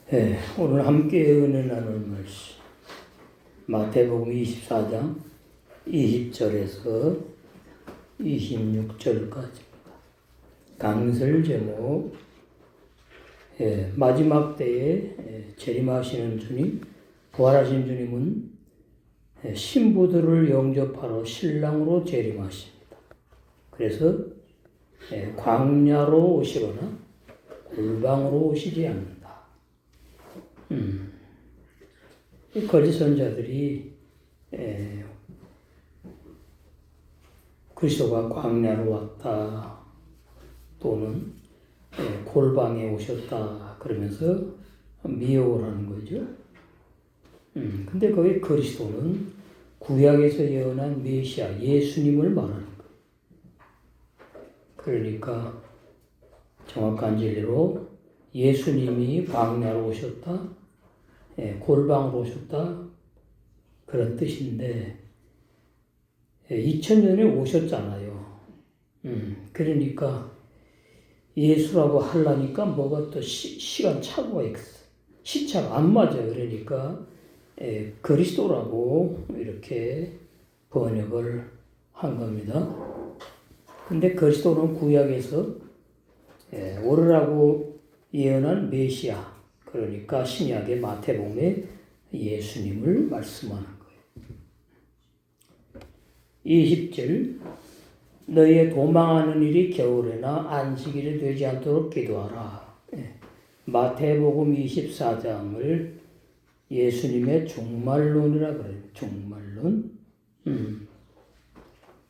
네, 오늘 함께 은혜 나눌 말씀 마태복음 24장 20절에서 26절까지입니다. 강설 제목 마지막 때에 재림하시는 주님, 부활하신 주님은 신부들을 영접하러 신랑으로 재림하십니다. 그래서 광야로 오시거나 골방으로 오시지 않는다. 이 거짓 선자들이 그리스도가 광야로 왔다 또는 골방에 오셨다 그러면서 미혹을 하는 거죠. 근데 거기 그리스도는 구약에서 예언한 메시아 예수님을 말하는 거예요. 그러니까 정확한 진리로 예수님이 광야로 오셨다, 골방으로 오셨다 그런 뜻인데 2000년에 오셨잖아요. 그러니까 예수라고 하려니까 뭐가 또 시간 착오가 있어. 시차가 안 맞아. 그러니까 그리스도라고 이렇게 번역을 한 겁니다. 근데 그리스도는 구약에서 오르라고 예언한 메시아, 그러니까 신약의 마태복음에 예수님을 말씀하는 거예요. 20절 너희의 도망하는 일이 겨울에나 안식일이 되지 않도록 기도하라. 마태복음 24장을 예수님의 종말론이라 그래요. 종말론.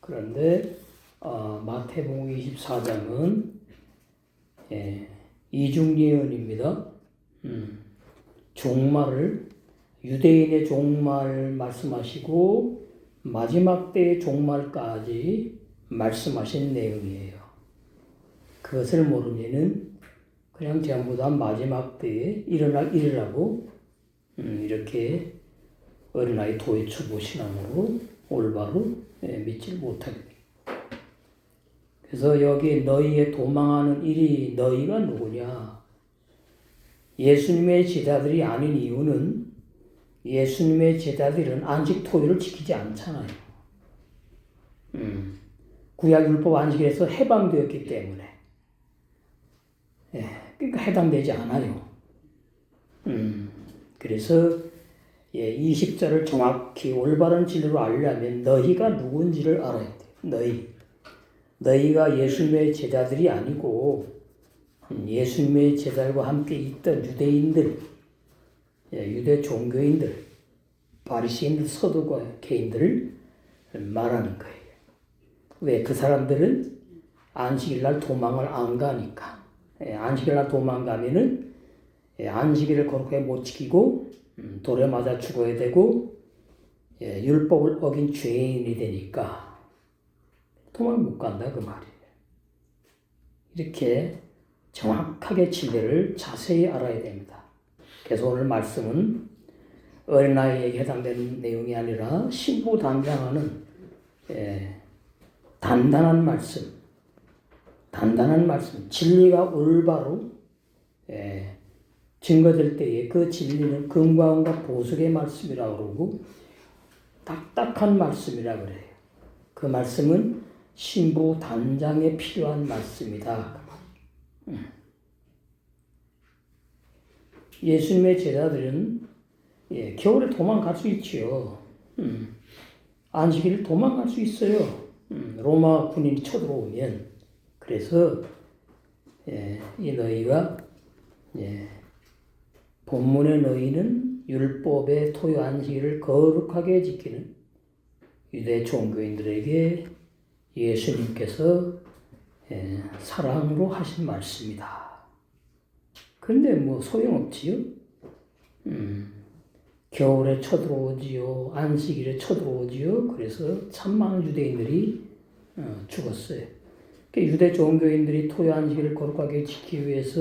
그런데 마태복음 24장은 이중예언입니다. 종말을 유대인의 종말 말씀하시고 마지막 때의 종말까지 말씀하신 내용이에요. 그것을 모르면은 그냥 전부 다 마지막 때에 일어날 일이라고 이렇게 어린아이 도의초보 신앙으로 올바로 믿지 못합니다. 그래서 여기 너희의 도망하는 일이 너희가 누구냐? 예수님의 제자들이 아닌 이유는 예수님의 제자들은 안식 토요일을 지키지 않잖아요. 구약 율법 안식일에서 해방되었기 때문에 그러니까 해당되지 않아요. 그래서 20절을 정확히 올바른 진리로 알려면 너희가 누군지를 알아야 돼요. 너희가 예수님의 제자들이 아니고 예수님의 제자들과 함께 있던 유대인들, 유대 종교인들, 바리새인들, 서두개인들을 말하는 거예요. 왜? 그 사람들은 안식일날 도망을 안 가니까. 안식일날 도망가면은 안식일을 거룩하게 못 지키고 돌에 맞아 죽어야 되고 율법을 어긴 죄인이 되니까 도망을 못 간다 그 말이에요. 이렇게 정확하게 진리를 자세히 알아야 됩니다. 그래서 오늘 말씀은 어린아이에게 해당되는 내용이 아니라 신부 단장하는 단단한 말씀, 진리가 올바로 증거될 때에 그 진리는 금과 은과 보석의 말씀이라고 그러고 딱딱한 말씀이라고 그래요. 그 말씀은 신부 단장에 필요한 말씀이다. 예수님의 제자들은 겨울에 도망갈 수 있지요. 안식일 도망갈 수 있어요. 로마 군인이 쳐들어오면. 그래서 이 너희가 본문의 너희는 율법의 토요 안식일을 거룩하게 지키는 유대 종교인들에게 예수님께서 사랑으로 하신 말씀이다. 그런데 뭐 소용없지요? 겨울에 쳐들어오지요. 안식일에 쳐들어오지요. 그래서 참 많은 유대인들이 죽었어요. 유대 종교인들이 토요 안식일을 거룩하게 지키기 위해서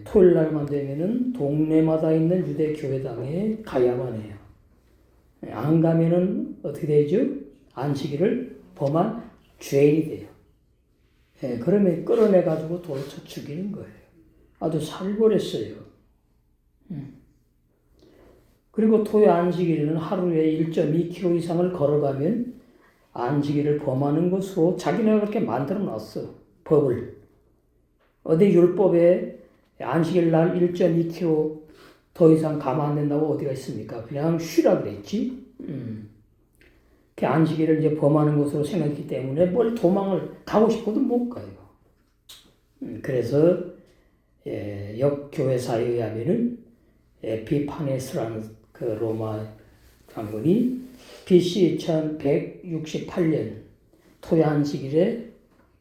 토요일 날만 되면은 동네마다 있는 유대 교회당에 가야만 해요. 안 가면은 어떻게 되죠? 안식일을 범한 죄인이 돼요. 그러면 끌어내가지고 돌쳐 죽이는 거예요. 아주 살벌했어요. 그리고 토요 안식일에는 하루에 1.2km 이상을 걸어가면 안식일을 범하는 것으로 자기네가 그렇게 만들어 놨어. 법을. 어디 율법에 안식일 날 1.2km 더 이상 가면 안 된다고 어디가 있습니까? 그냥 쉬라 그랬지. 그 안식일을 이제 범하는 것으로 생각했기 때문에 뭘 도망을 가고 싶어도 못 가요. 그래서 역교회사에 의하면은 에피파네스라는 그 로마 장군이 BC 2168년 토요 안식일에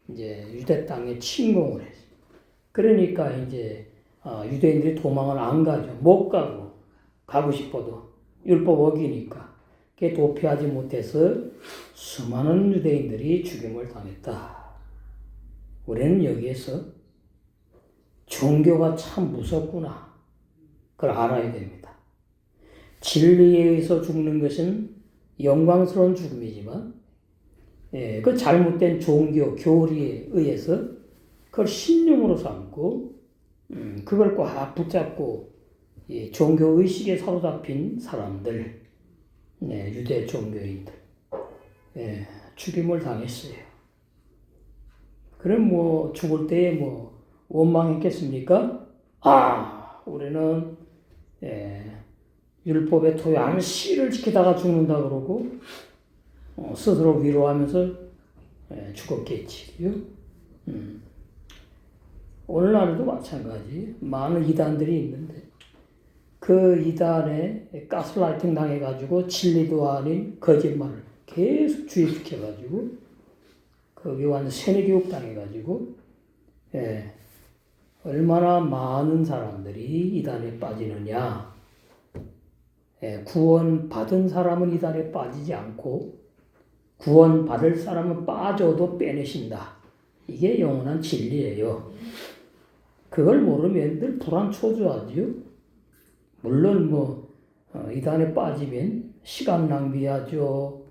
이제 유대 땅에 침공을 했어요. 그러니까 이제 유대인들이 도망을 안 가죠. 못 가고 싶어도 율법 어기니까. 그게 도피하지 못해서 수많은 유대인들이 죽임을 당했다. 우리는 여기에서 종교가 참 무섭구나. 그걸 알아야 됩니다. 진리에 의해서 죽는 것은 영광스러운 죽음이지만, 그 잘못된 종교, 교리에 의해서 그걸 신념으로 삼고, 그걸 꽉 붙잡고, 종교 의식에 사로잡힌 사람들, 유대 종교인들, 죽임을 당했어요. 그럼 뭐 죽을 때에 뭐 원망했겠습니까? 우리는 율법의 토요 안식일을 지키다가 죽는다 그러고 스스로 위로하면서 죽었겠지요. 오늘날도 마찬가지. 많은 이단들이 있는데 그 이단에 가스라이팅 당해가지고 진리도 아닌 거짓말을 계속 주입시켜가지고 거기 완전 세뇌교육 당해가지고 얼마나 많은 사람들이 이단에 빠지느냐. 구원받은 사람은 이단에 빠지지 않고 구원받을 사람은 빠져도 빼내신다. 이게 영원한 진리예요. 그걸 모르면 늘 불안초조하지요. 물론 뭐 이단에 빠지면 시간 낭비하죠.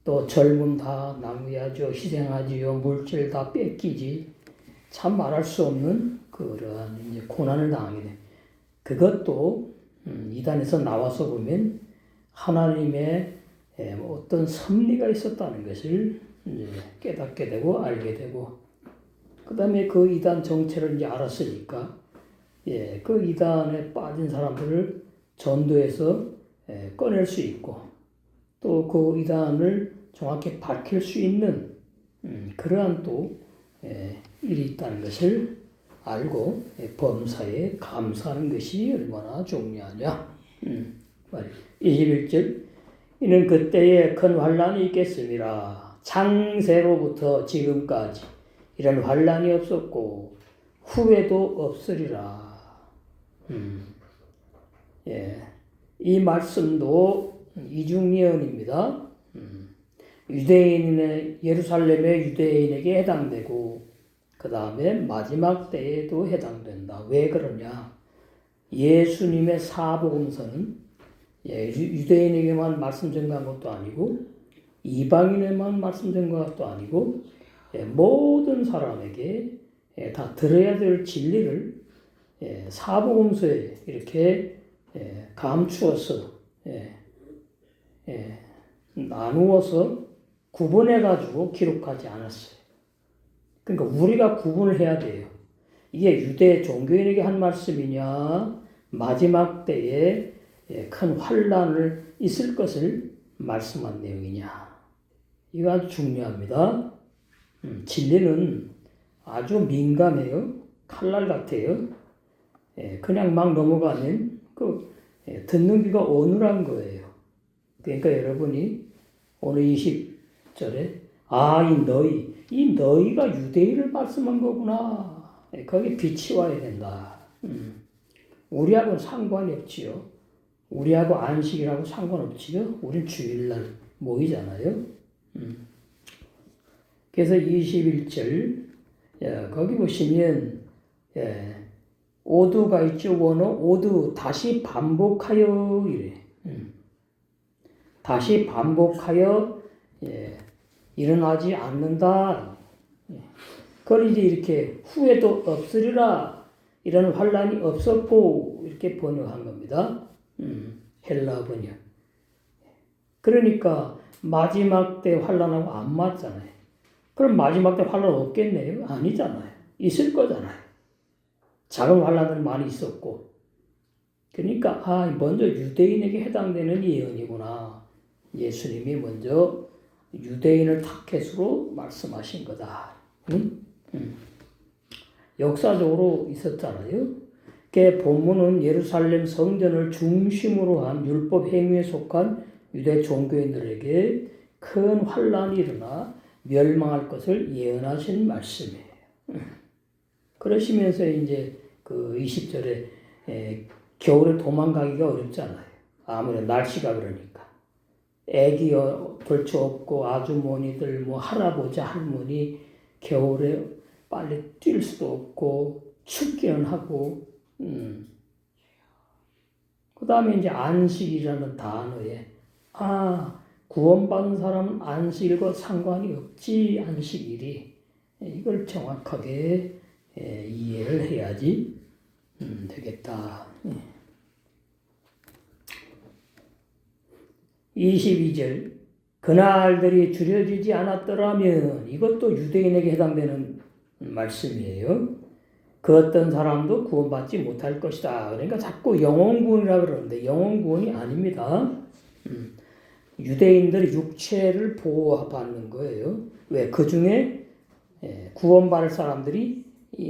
또 젊음 다 낭비하죠. 희생하지요. 물질 다 뺏기지. 참 말할 수 없는 그러한 이제 고난을 당하게 돼. 그것도 이단에서 나와서 보면 하나님의 어떤 섭리가 있었다는 것을 이제 깨닫게 되고 알게 되고, 그 다음에 그 이단 정체를 이제 알았으니까, 그 이단에 빠진 사람들을 전도해서 꺼낼 수 있고, 또 그 이단을 정확히 밝힐 수 있는 그러한 또 일이 있다는 것을 알고 범사에 감사하는 것이 얼마나 중요하냐. 21절 이는 그때에 큰 환란이 있겠음이라. 창세로부터 지금까지 이런 환란이 없었고 후에도 없으리라. 이 말씀도 이중예언입니다. 유대인의 예루살렘의 유대인에게 해당되고 그 다음에 마지막 때에도 해당된다. 왜 그러냐? 예수님의 사복음서는 유대인에게만 말씀 전가한 것도 아니고 이방인에만 말씀 전가한 것도 아니고 모든 사람에게 다 들어야 될 진리를 사복음서에 이렇게 감추어서 나누어서 구분해가지고 기록하지 않았어요. 그러니까 우리가 구분을 해야 돼요. 이게 유대 종교인에게 한 말씀이냐, 마지막 때에 큰 환란을 있을 것을 말씀한 내용이냐. 이거 아주 중요합니다. 진리는 아주 민감해요. 칼날 같아요. 그냥 막 넘어가면 듣는 귀가 어눌한 거예요. 그러니까 여러분이 오늘 20절에 이 너희가 유대인을 말씀한 거구나. 거기에 빛이 와야 된다. 우리하고는 상관이 없지요. 우리하고 안식이라고 상관없지요. 우린 주일날 모이잖아요. 그래서 21절 거기 보시면 오두가 있죠. 원어 오두 다시 반복하여 이래. 다시 반복하여 일어나지 않는다. 그걸 이제 이렇게 후에도 없으리라. 이런 환란이 없었고 이렇게 번역한 겁니다. 헬라 번역. 그러니까 마지막 때 환란하고 안 맞잖아요. 그럼 마지막 때 환란 없겠네요? 아니잖아요. 있을 거잖아요. 작은 환란은 많이 있었고. 그러니까 먼저 유대인에게 해당되는 예언이구나. 예수님이 먼저 유대인을 타겟으로 말씀하신 거다. 역사적으로 있었잖아요. 그 본문은 예루살렘 성전을 중심으로 한 율법 행위에 속한 유대 종교인들에게 큰 환란이 일어나 멸망할 것을 예언하신 말씀이에요. 그러시면서 이제 그 20절에 겨울에 도망가기가 어렵잖아요. 아무래도 날씨가 그러니까. 애기 벌초 없고 아주머니들 뭐 할아버지 할머니 겨울에 빨리 뛸 수도 없고 춥기는 하고 그 다음에 이제 안식이라는 단어에 구원받은 사람은 안식일과 상관이 없지 안식일이 이걸 정확하게 이해를 해야지 되겠다. 22절 그날들이 줄여지지 않았더라면 이것도 유대인에게 해당되는 말씀이에요. 그 어떤 사람도 구원받지 못할 것이다. 그러니까 자꾸 영혼구원이라고 그러는데 영혼구원이 아닙니다. 유대인들이 육체를 보호받는 거예요. 왜? 그 중에 구원받을 사람들이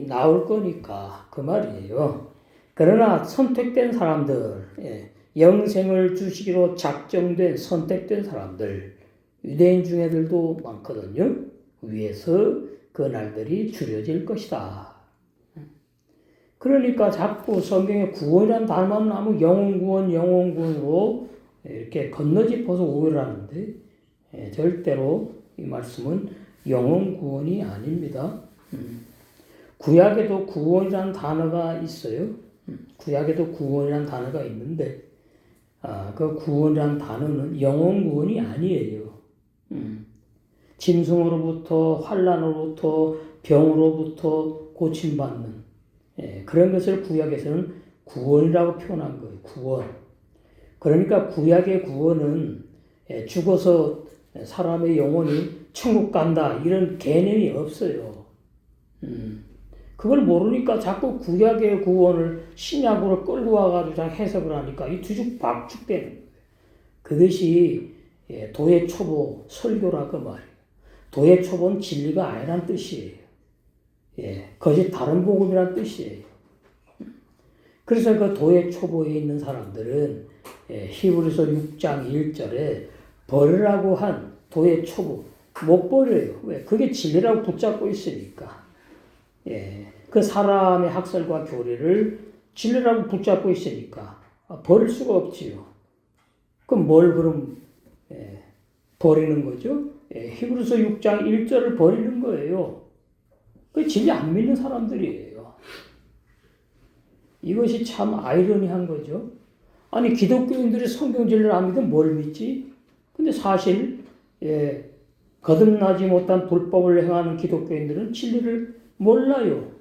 나올 거니까 그 말이에요. 그러나 선택된 사람들, 영생을 주시기로 작정된 선택된 사람들, 유대인 중에들도 많거든요. 위에서 그 날들이 줄여질 것이다. 그러니까 자꾸 성경에 구원이란 단어만 나오면 영혼구원으로 이렇게 건너짚어서 오해를 하는데 절대로 이 말씀은 영혼구원이 아닙니다. 구약에도 구원이라는 단어가 있어요. 구약에도 구원이라는 단어가 있는데 그 구원이라는 단어는 영혼구원이 아니에요. 짐승으로부터 환난으로부터 병으로부터 고침받는 그런 것을 구약에서는 구원이라고 표현한 거예요. 구원. 그러니까 구약의 구원은 죽어서 사람의 영혼이 천국 간다 이런 개념이 없어요. 그걸 모르니까 자꾸 구약의 구원을 신약으로 끌고 와가지고 해석을 하니까 이 뒤죽박죽되는 거예요. 그것이 도의 초보 설교라 그 말이에요. 도의 초보는 진리가 아니란 뜻이에요. 거짓 다른 복음이란 뜻이에요. 그래서 그 도의 초보에 있는 사람들은 히브리서 6장 1절에 버리라고 한 도의 초보 못 버려요. 왜? 그게 진리라고 붙잡고 있으니까. 그 사람의 학설과 교리를 진리라고 붙잡고 있으니까 버릴 수가 없지요. 그럼 뭘 그럼 버리는 거죠? 히브리서 6장 1절을 버리는 거예요. 그 진리 안 믿는 사람들이에요. 이것이 참 아이러니한 거죠. 아니 기독교인들이 성경 진리를 안 믿으면 뭘 믿지? 근데 사실 거듭나지 못한 불법을 행하는 기독교인들은 진리를 몰라요.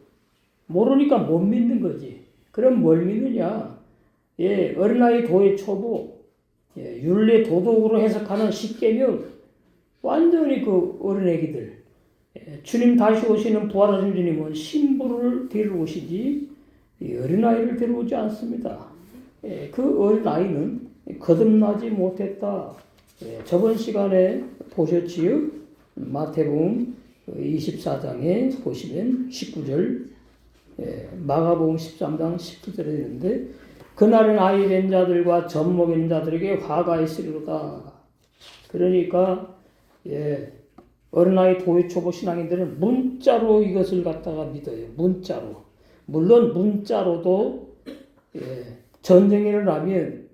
모르니까 못 믿는 거지. 그럼 뭘 믿느냐? 어린아이 도의 초보, 윤리 도덕으로 해석하는 십계명, 완전히 그 어린애기들. 주님 다시 오시는 부활하신 주님은 신부를 데려오시지 어린아이를 데려오지 않습니다. 그 어린아이는 거듭나지 못했다. 저번 시간에 보셨지요? 마태복음 24장에 보시면 19절, 마가복음 13장 19절에 있는데 그날은 아이 된 자들과 젖 먹인 자들에게 화가 있으리로다. 그러니까 어린아이 도의 초보 신앙인들은 문자로 이것을 갖다가 믿어요. 문자로. 물론 문자로도 전쟁이 일어나면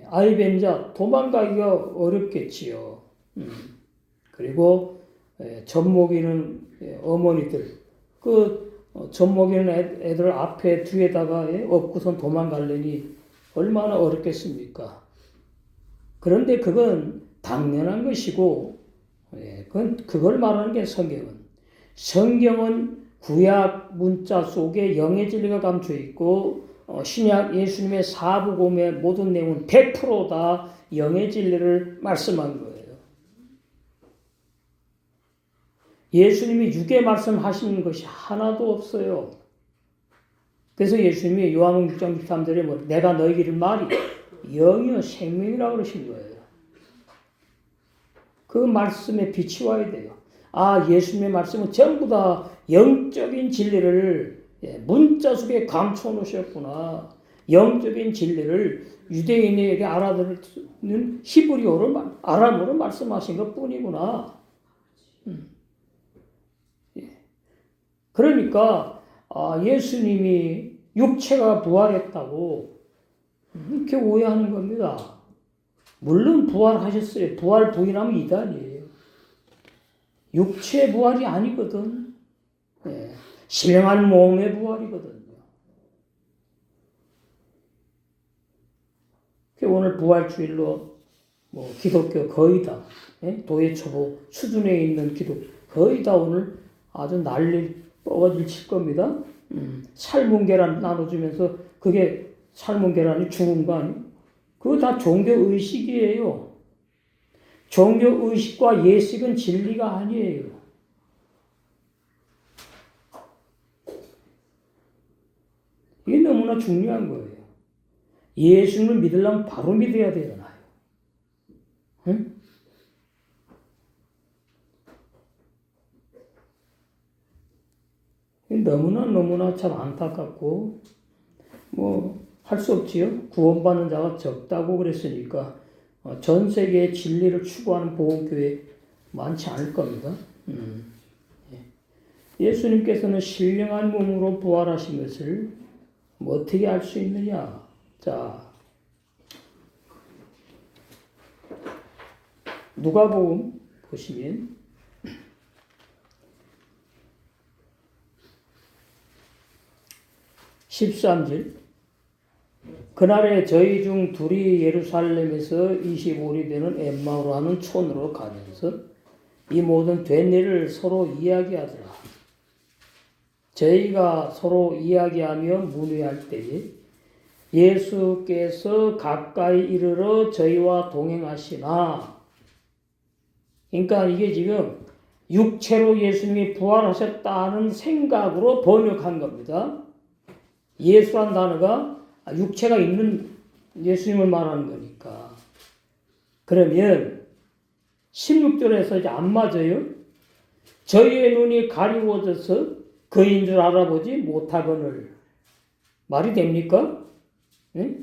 아이 된 자 도망가기가 어렵겠지요. 그리고 젖 먹이는 어머니들 젖 먹이는 애들 앞에 뒤에다가 업고선 도망가려니 얼마나 어렵겠습니까? 그런데 그건 당연한 것이고 그걸 말하는 게 성경은. 성경은 구약 문자 속에 영의 진리가 감춰 있고 신약 예수님의 사복음의 모든 내용은 100%다 영의 진리를 말씀한 거예요. 예수님이 육의 말씀하시는 것이 하나도 없어요. 그래서 예수님이 요한복음 6장 13절에 뭐 내가 너희에게 말이 영이요 생명이라고 그러신 거예요. 그 말씀에 빛이 와야 돼요. 아, 예수님의 말씀은 전부 다 영적인 진리를 문자 속에 감춰 놓으셨구나. 영적인 진리를 유대인에게 알아듣는 히브리어로 아람어로 말씀하신 것 뿐이구나. 그러니까 예수님이 육체가 부활했다고 이렇게 오해하는 겁니다. 물론 부활하셨어요. 부활 부인하면 이단이에요. 육체 부활이 아니거든. 신령한 몸의 부활이거든요. 오늘 부활주일로 기독교 거의 다 도예 초보 수준에 있는 기독 거의 다 오늘 아주 난리 뻐거질 칠 겁니다. 삶은 계란 나눠주면서 그게 삶은 계란이 죽은 거 아니에요? 그거 다 종교의식이에요. 종교의식과 예식은 진리가 아니에요. 이게 너무나 중요한 거예요. 예수님을 믿으려면 바로 믿어야 되잖아요. 응? 너무나 참 안타깝고 할 수 없지요. 구원받는 자가 적다고 그랬으니까 전 세계에 진리를 추구하는 보험교회 많지 않을 겁니다. 예수님께서는 신령한 몸으로 부활하신 것을 어떻게 알 수 있느냐? 자, 누가복음 보시면 13절 그날에 저희 중 둘이 예루살렘에서 25리 되는 엠마오로 하는 촌으로 가면서 이 모든 된 일을 서로 이야기하더라. 저희가 서로 이야기하며 문의할 때에 예수께서 가까이 이르러 저희와 동행하시나. 그러니까 이게 지금 육체로 예수님이 부활하셨다는 생각으로 번역한 겁니다. 예수란 단어가 육체가 있는 예수님을 말하는 거니까. 그러면 16절에서 이제 안 맞아요. 저희의 눈이 가리워져서 그인 줄 알아보지 못하거늘. 말이 됩니까? 예?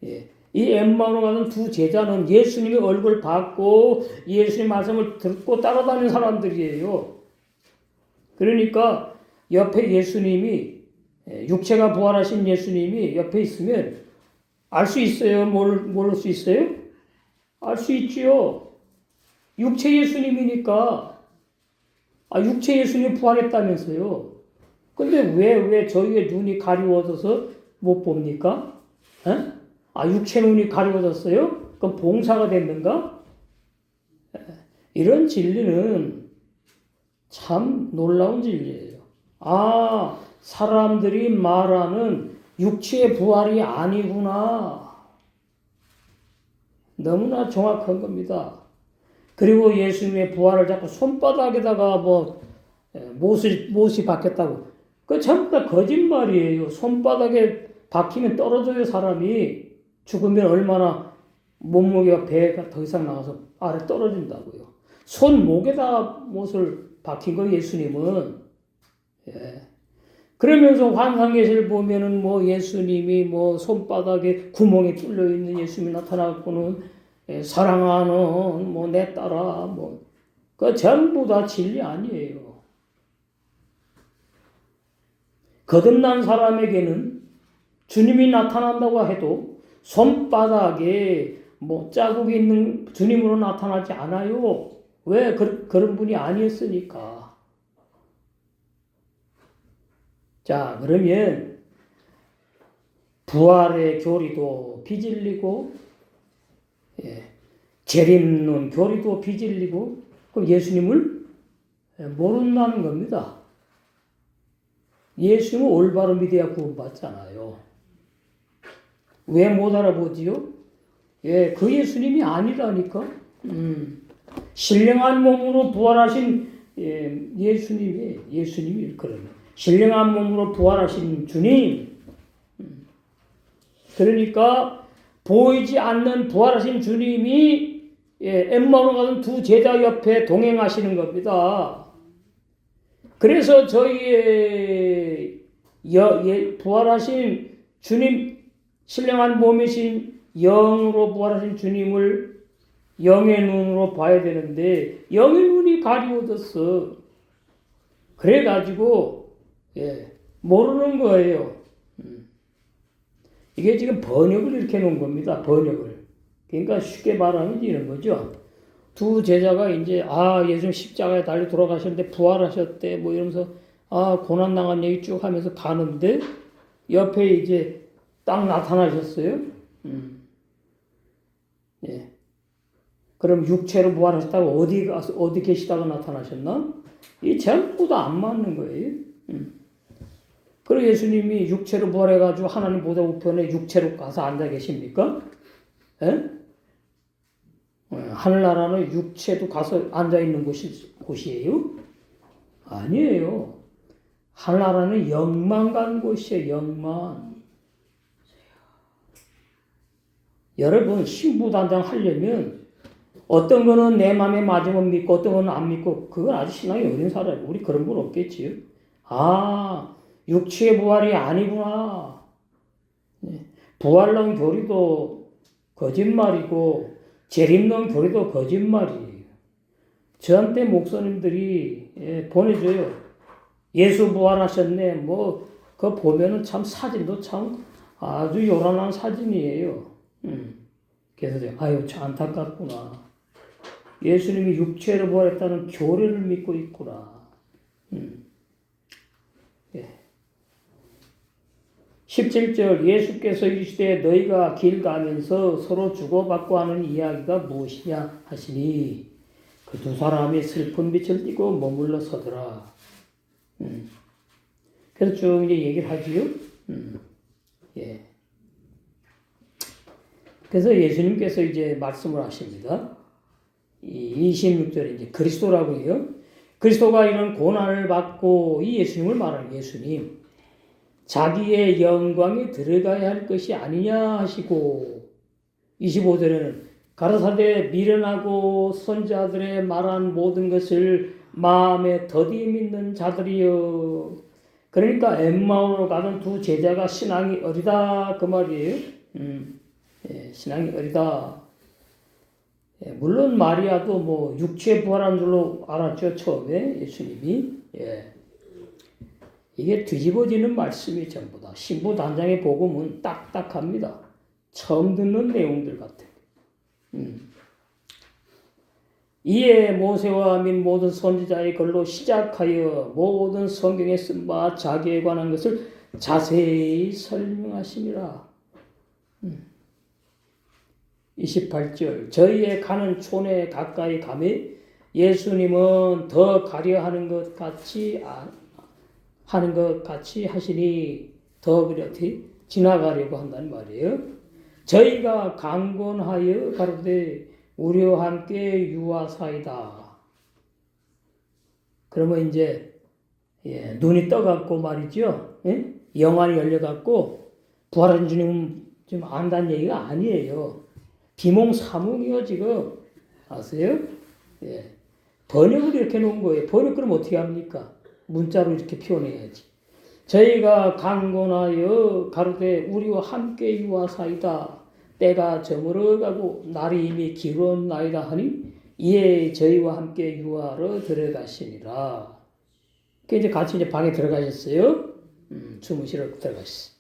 예. 이 엠마오로 가는 두 제자는 예수님의 얼굴 받고 예수님 말씀을 듣고 따라다니는 사람들이에요. 그러니까 옆에 예수님이 육체가 부활하신 예수님이 옆에 있으면 알 수 있어요? 모를 수 있어요? 알 수 있지요. 육체 예수님이니까. 육체 예수님이 부활했다면서요. 근데 왜 저희의 눈이 가리워져서 못 봅니까? 육체 눈이 가리워졌어요? 그럼 봉사가 됐는가? 이런 진리는 참 놀라운 진리예요. 사람들이 말하는 육체의 부활이 아니구나. 너무나 정확한 겁니다. 그리고 예수님의 부활을 자꾸 손바닥에다가 못이 박혔다고. 그거 전부 다 거짓말이에요. 손바닥에 박히면 떨어져요, 사람이. 죽으면 얼마나 몸무게가 배가 더 이상 나가서 아래 떨어진다고요. 손목에다 못을 박힌 거 예수님은. 그러면서 환상계시를 보면은 예수님이 손바닥에 구멍이 뚫려 있는 예수님이 나타나고는 사랑하는 내 딸아 그 전부 다 진리 아니에요. 거듭난 사람에게는 주님이 나타난다고 해도 손바닥에 자국이 있는 주님으로 나타나지 않아요. 왜? 그런 분이 아니었으니까. 자, 그러면 부활의 교리도 비질리고 재림론 교리도 비질리고 그럼 예수님을 모른다는 겁니다. 예수님은 올바로 믿어야 구원받잖아요. 왜 못 알아보지요? 예, 그 예수님이 아니라니까. 신령한 몸으로 부활하신 예수님이 일컬어요. 신령한 몸으로 부활하신 주님. 그러니까 보이지 않는 부활하신 주님이 엠마오로 가는 두 제자 옆에 동행하시는 겁니다. 그래서 저희의 부활하신 주님, 신령한 몸이신 영으로 부활하신 주님을 영의 눈으로 봐야 되는데 영의 눈이 가리워졌어. 그래가지고 모르는 거예요. 이게 지금 번역을 이렇게 놓은 겁니다. 번역을. 그러니까 쉽게 말하면 이런 거죠. 두 제자가 이제 예수님 십자가에 달려 돌아가셨는데 부활하셨대 뭐 이러면서 고난 당한 얘기 쭉 하면서 가는데 옆에 이제 딱 나타나셨어요. 예. 그럼 육체로 부활하셨다고 어디 계시다가 나타나셨나? 이 전부 다 안 맞는 거예요. 그리고 예수님이 육체로 부활해가지고 하나님 보좌 우편에 육체로 가서 앉아 계십니까? 예? 하늘나라는 육체도 가서 앉아 있는 곳이에요? 아니에요. 하늘나라는 영만 간 곳이에요. 영만. 여러분 신부단장 하려면 어떤 거는 내 마음에 맞으면 믿고 어떤 거는 안 믿고 그건 아주 신앙이 어린 사람이에요. 우리 그런 분 없겠지요. 육체의 부활이 아니구나. 부활론 교리도 거짓말이고 재림론 교리도 거짓말이에요. 저한테 목사님들이 보내줘요. 예수 부활하셨네. 뭐 그거 보면은 참 사진도 참 아주 요란한 사진이에요. 그래서 참 안타깝구나. 예수님이 육체로 부활했다는 교리를 믿고 있구나. 17절 예수께서 이르시되 너희가 길 가면서 서로 주고받고 하는 이야기가 무엇이냐 하시니 그 두 사람이 슬픈 빛을 띠고 머물러 서더라. 그래서 쭉 이제 얘기를 하지요. 그래서 예수님께서 이제 말씀을 하십니다. 26절에 이제 그리스도라고 해요. 그리스도가 이런 고난을 받고 이 예수님을 말하는 예수님. 자기의 영광에 들어가야 할 것이 아니냐 하시고 25절에는 가라사대 미련하고 선자들의 말한 모든 것을 마음에 더디 믿는 자들이여. 그러니까 엠마오로 가는 두 제자가 신앙이 어리다 그 말이에요. 신앙이 어리다. 물론 마리아도 뭐 육체 부활한 줄로 알았죠. 처음에 예수님이. 이게 뒤집어지는 말씀이 전부 다. 신부 단장의 복음은 딱딱합니다. 처음 듣는 내용들 같아요. 이에 모세와 및 모든 선지자의 글로 시작하여 모든 성경에 쓴 바 자기에 관한 것을 자세히 설명하시니라. 28절 저희의 가는 촌에 가까이 가매 예수님은 더 가려하는 것 같이 하시니 더 그렇게 지나가려고 한다는 말이에요. 저희가 강권하여 가로되 우리와 함께 유하사이다. 그러면 이제 눈이 떠갖고 말이죠. 영안이 열려갖고 부활한 주님은 좀 안다는 얘기가 아니에요. 비몽사몽이요 지금. 아세요? 번역을 이렇게 놓은 거예요. 번역 그럼 어떻게 합니까? 문자로 이렇게 표현해야지. 저희가 강권하여 가로되 우리와 함께 유하사이다. 때가 저물어가고 날이 이미 기루었나이다 하니 이에 저희와 함께 유하러 들어가시니라. 그 이제 같이 이제 방에 들어가셨어요. 주무시러 들어가셨어요.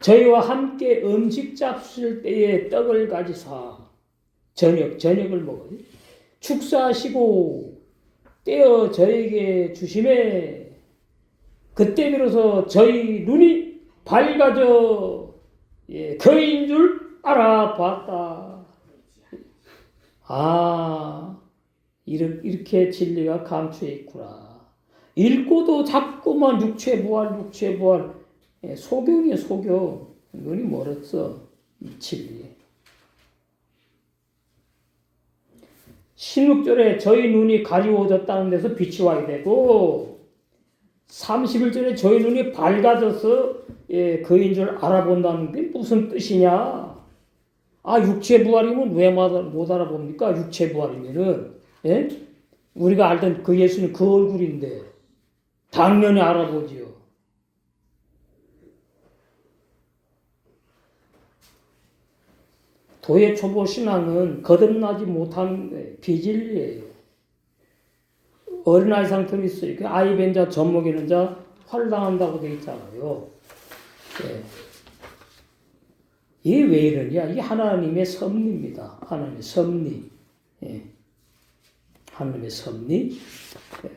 저희와 함께 음식 잡수실 때에 떡을 가지사 저녁을 먹어요. 축사하시고 떼어 저에게 주심에 그때 비로소 저희 눈이 밝아져 그인 줄 알아봤다. 이렇게 진리가 감추어 있구나. 읽고도 자꾸만 육체 부활, 육체 부활. 소경이에요, 소경. 눈이 멀었어, 이 진리. 16절에 저희 눈이 가리워졌다는 데서 빛이 와야 되고, 31절에 저희 눈이 밝아져서 그인 줄 알아본다는 게 무슨 뜻이냐? 아, 육체 부활이면 왜 못 알아봅니까? 육체 부활이면은, 예? 우리가 알던 그 예수는 그 얼굴인데, 당연히 알아보지요. 도의 초보 신앙은 거듭나지 못한 비진리예요. 어린아이 상태로 있어요. 그 아이 뵌 자, 젖먹이는 자, 활당한다고 되어 있잖아요. 예. 이게 왜 이러냐? 이게 하나님의 섭리입니다. 하나님의 섭리. 예. 하나님의 섭리. 예.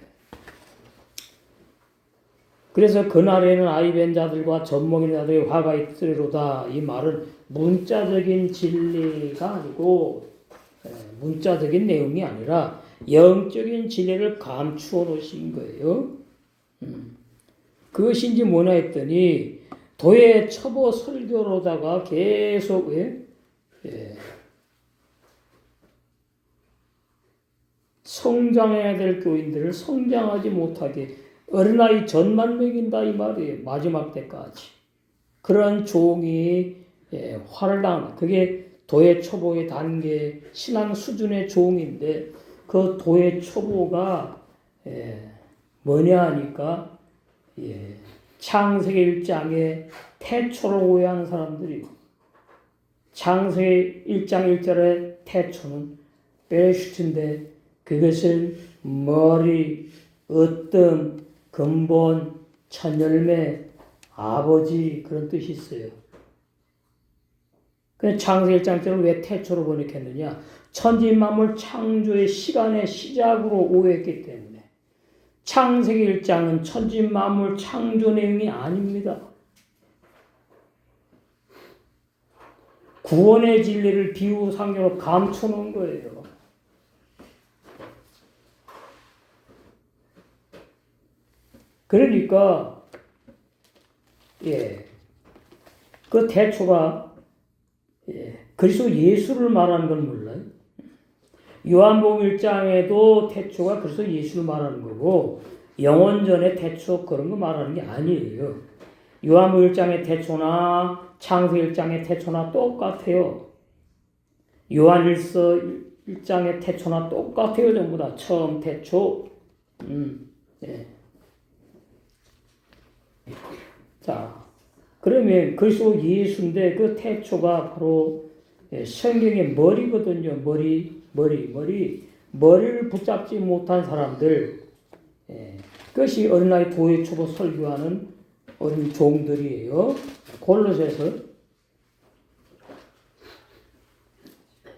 그래서 그날에는 아이 뵌 자들과 젖먹이는 자들의 화가 있으리로다. 이 말은 문자적인 진리가 아니고 문자적인 내용이 아니라 영적인 진리를 감추어 놓으신 거예요. 그것인지 뭐냐 했더니 도의 첩보 설교로다가 계속 성장해야 될 교인들을 성장하지 못하게 어린아이 젖만 먹인다 이 말이에요. 마지막 때까지. 그런 종이 화를 당한다. 그게 도의 초보의 단계, 신앙 수준의 종인데 그 도의 초보가 뭐냐 하니까 창세기 1장에 태초를 오해하는 사람들이고 창세기 1장 1절의 태초는 베레슈트인데 그것은 머리, 어떤, 근본, 첫열매, 아버지 그런 뜻이 있어요. 창세기 1장처럼 왜 태초로 번역했느냐? 천지만물 창조의 시간의 시작으로 오해했기 때문에 창세기 1장은 천지만물 창조 내용이 아닙니다. 구원의 진리를 비유상교로 감춰놓은 거예요. 그러니까 그 태초가 그리스도 예수를 말하는 건 몰라요. 요한복음 1장에도 태초가 그리스도 예수를 말하는 거고 영원전의 태초 그런 거 말하는 게 아니에요. 요한복음 1장의 태초나 창세기 1장의 태초나 똑같아요. 요한일서 1장의 태초나 똑같아요. 전부 다 처음 태초. 자, 그러면 그리스도 예수인데 그 태초가 바로 성경의 머리거든요. 머리를 붙잡지 못한 사람들. 그것이 어린아이 도의 초보 설교하는 어린 종들이에요. 골로새서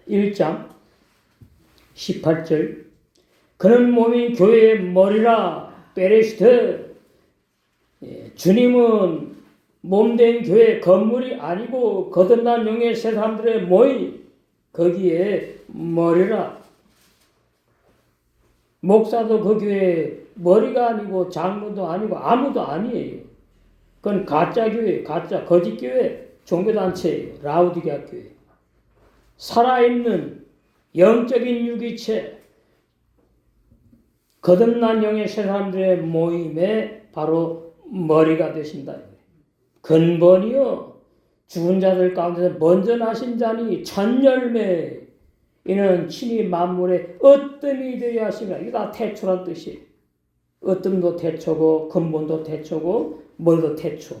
1장 18절 그는 몸인 교회의 머리라 베레시트 주님은 몸된 교회 건물이 아니고 거듭난 영의 새 사람들의 모임 거기에 머리라 목사도 그 교회 머리가 아니고 장로도 아니고 아무도 아니에요. 그건 가짜 교회, 가짜 거짓 교회, 종교단체예요. 라우디게아 교회. 살아있는 영적인 유기체 거듭난 영의 새 사람들의 모임에 바로 머리가 되신다. 근본이요. 죽은 자들 가운데서 먼저 나신 자니 첫열매 이는 친히 만물의 어뜸이 되려 하시니라. 이게 다 태초란 뜻이에요. 어뜸도 태초고 근본도 태초고 머리도 태초.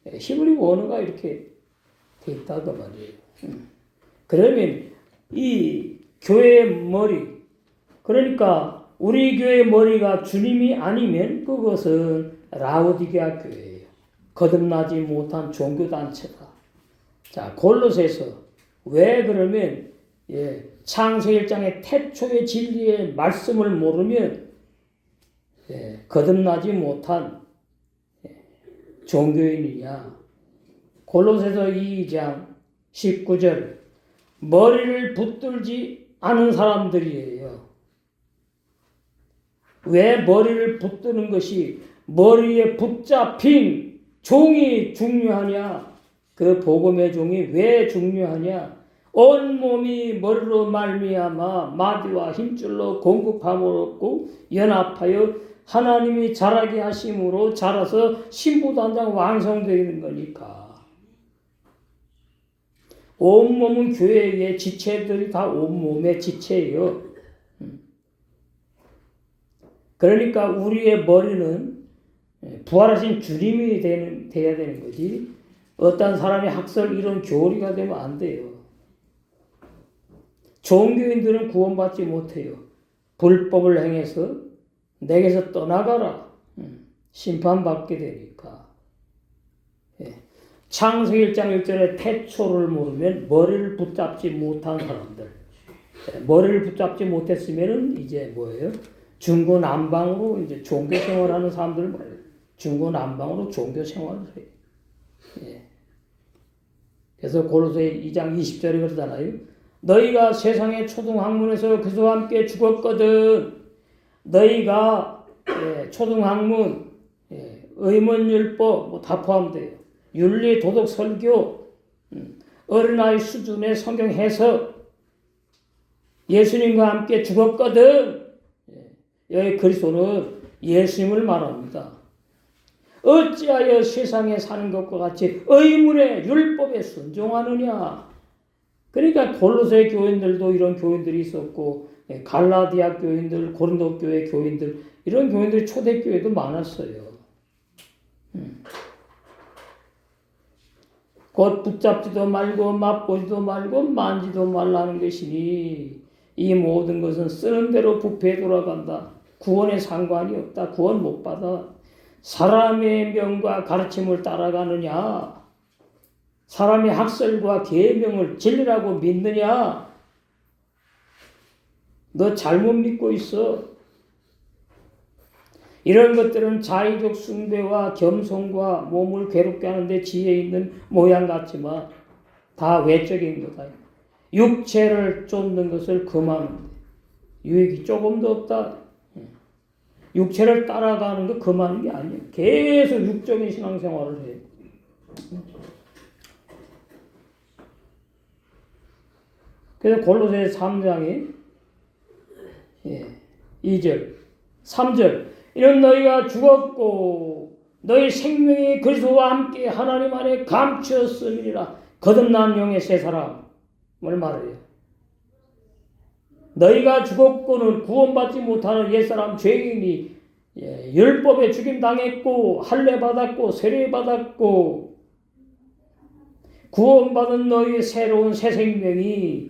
히브리 원어가 이렇게 돼 있다고 말이에요. 그러면 이 교회의 머리 그러니까 우리 교회의 머리가 주님이 아니면 그것은 라우디게아 교회예요. 거듭나지 못한 종교단체다. 자, 골로새서 왜 그러면 창세기 1장의 태초의 진리의 말씀을 모르면 거듭나지 못한 종교인이냐. 골로새서 2장 19절 머리를 붙들지 않은 사람들이에요. 왜 머리를 붙드는 것이 머리에 붙잡힌 종이 중요하냐? 그 복음의 종이 왜 중요하냐? 온 몸이 머리로 말미암아 마디와 힘줄로 공급함을 얻고 연합하여 하나님이 자라게 하심으로 자라서 신부단장 완성되는 거니까. 온몸은 교회의 지체들이 다 온몸의 지체예요. 그러니까 우리의 머리는 부활하신 주님이 돼야 되는 거지. 어떤 사람이 학설 이런 교리가 되면 안 돼요. 종교인들은 구원받지 못해요. 불법을 행해서 내게서 떠나가라. 심판받게 되니까. 창세기 1장 1절에 태초를 모르면 머리를 붙잡지 못한 사람들. 머리를 붙잡지 못했으면은 이제 뭐예요? 중고난방으로 이제 종교 생활하는 사람들 말이에요. 중고난방으로 종교 생활을 해요. 그래서 고로새 2장 20절에 그러잖아요. 너희가 세상의 초등학문에서 그리스도와 함께 죽었거든. 너희가 초등학문, 의문율법 다 포함돼요. 윤리, 도덕, 설교, 어린아이 수준의 성경 해석, 예수님과 함께 죽었거든. 여기 그리스도는 예수님을 말합니다. 어찌하여 세상에 사는 것과 같이 의문의 율법에 순종하느냐. 그러니까 골로새 교인들도 이런 교인들이 있었고 갈라디아 교인들, 고린도 교회 교인들 이런 교인들이 초대교회도 많았어요. 곧 붙잡지도 말고 맛보지도 말고 만지도 말라는 것이니 이 모든 것은 쓰는 대로 부패에 돌아간다. 구원에 상관이 없다. 구원 못 받아. 사람의 명과 가르침을 따라가느냐? 사람의 학설과 계명을 진리라고 믿느냐? 너 잘못 믿고 있어. 이런 것들은 자의적 숭배와 겸손과 몸을 괴롭게 하는데 지혜 있는 모양 같지만 다 외적인 거다. 육체를 쫓는 것을 금하는데 유익이 조금도 없다. 육체를 따라가는 거 금하는 게 아니에요. 계속 육적인 신앙생활을 해요. 그래서 골로새 3장에 2절, 3절 이런 너희가 죽었고 너희 생명이 그리스도와 함께 하나님 안에 감추었음이니라. 거듭난 영의 새 사람을 말해요. 너희가 죽었고는 구원받지 못하는 옛사람 죄인이 율법에 죽임당했고 할례받았고 세례받았고 구원받은 너희 새로운 새 생명이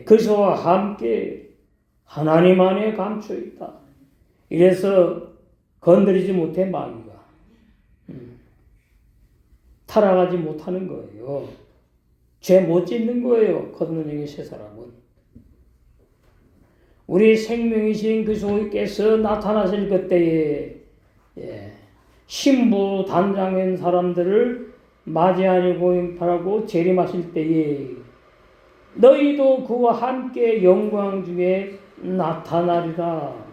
그리스도와 함께 하나님 안에 감춰 있다. 이래서 건드리지 못해 마귀가 타락하지 못하는 거예요. 죄 못 짓는 거예요. 거듭난 영의 새 사람은. 우리 생명이신 그리스도께서 나타나실 그때에 신부 단장인 사람들을 맞이하려고 바라고 재림하실 때에 너희도 그와 함께 영광 중에 나타나리라.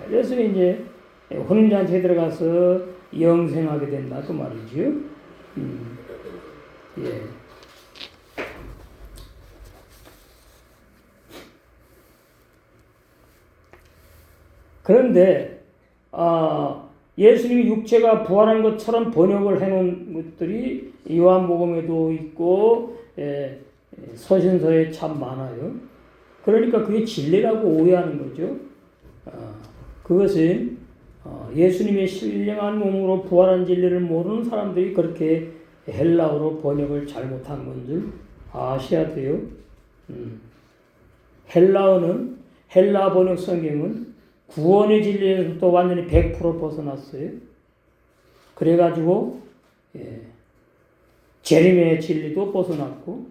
그래서 이제 혼인잔치에 들어가서 영생하게 된다 그 말이죠. 예. 그런데 예수님이 육체가 부활한 것처럼 번역을 해놓은 것들이 요한복음에도 있고 서신서에 참 많아요. 그러니까 그게 진리라고 오해하는 거죠. 그것은 예수님의 신령한 몸으로 부활한 진리를 모르는 사람들이 그렇게 헬라어로 번역을 잘못한 건 줄 아셔야 돼요. 헬라어는 헬라 번역 성경은 구원의 진리에서부터 완전히 100% 벗어났어요. 그래가지고 재림의 진리도 벗어났고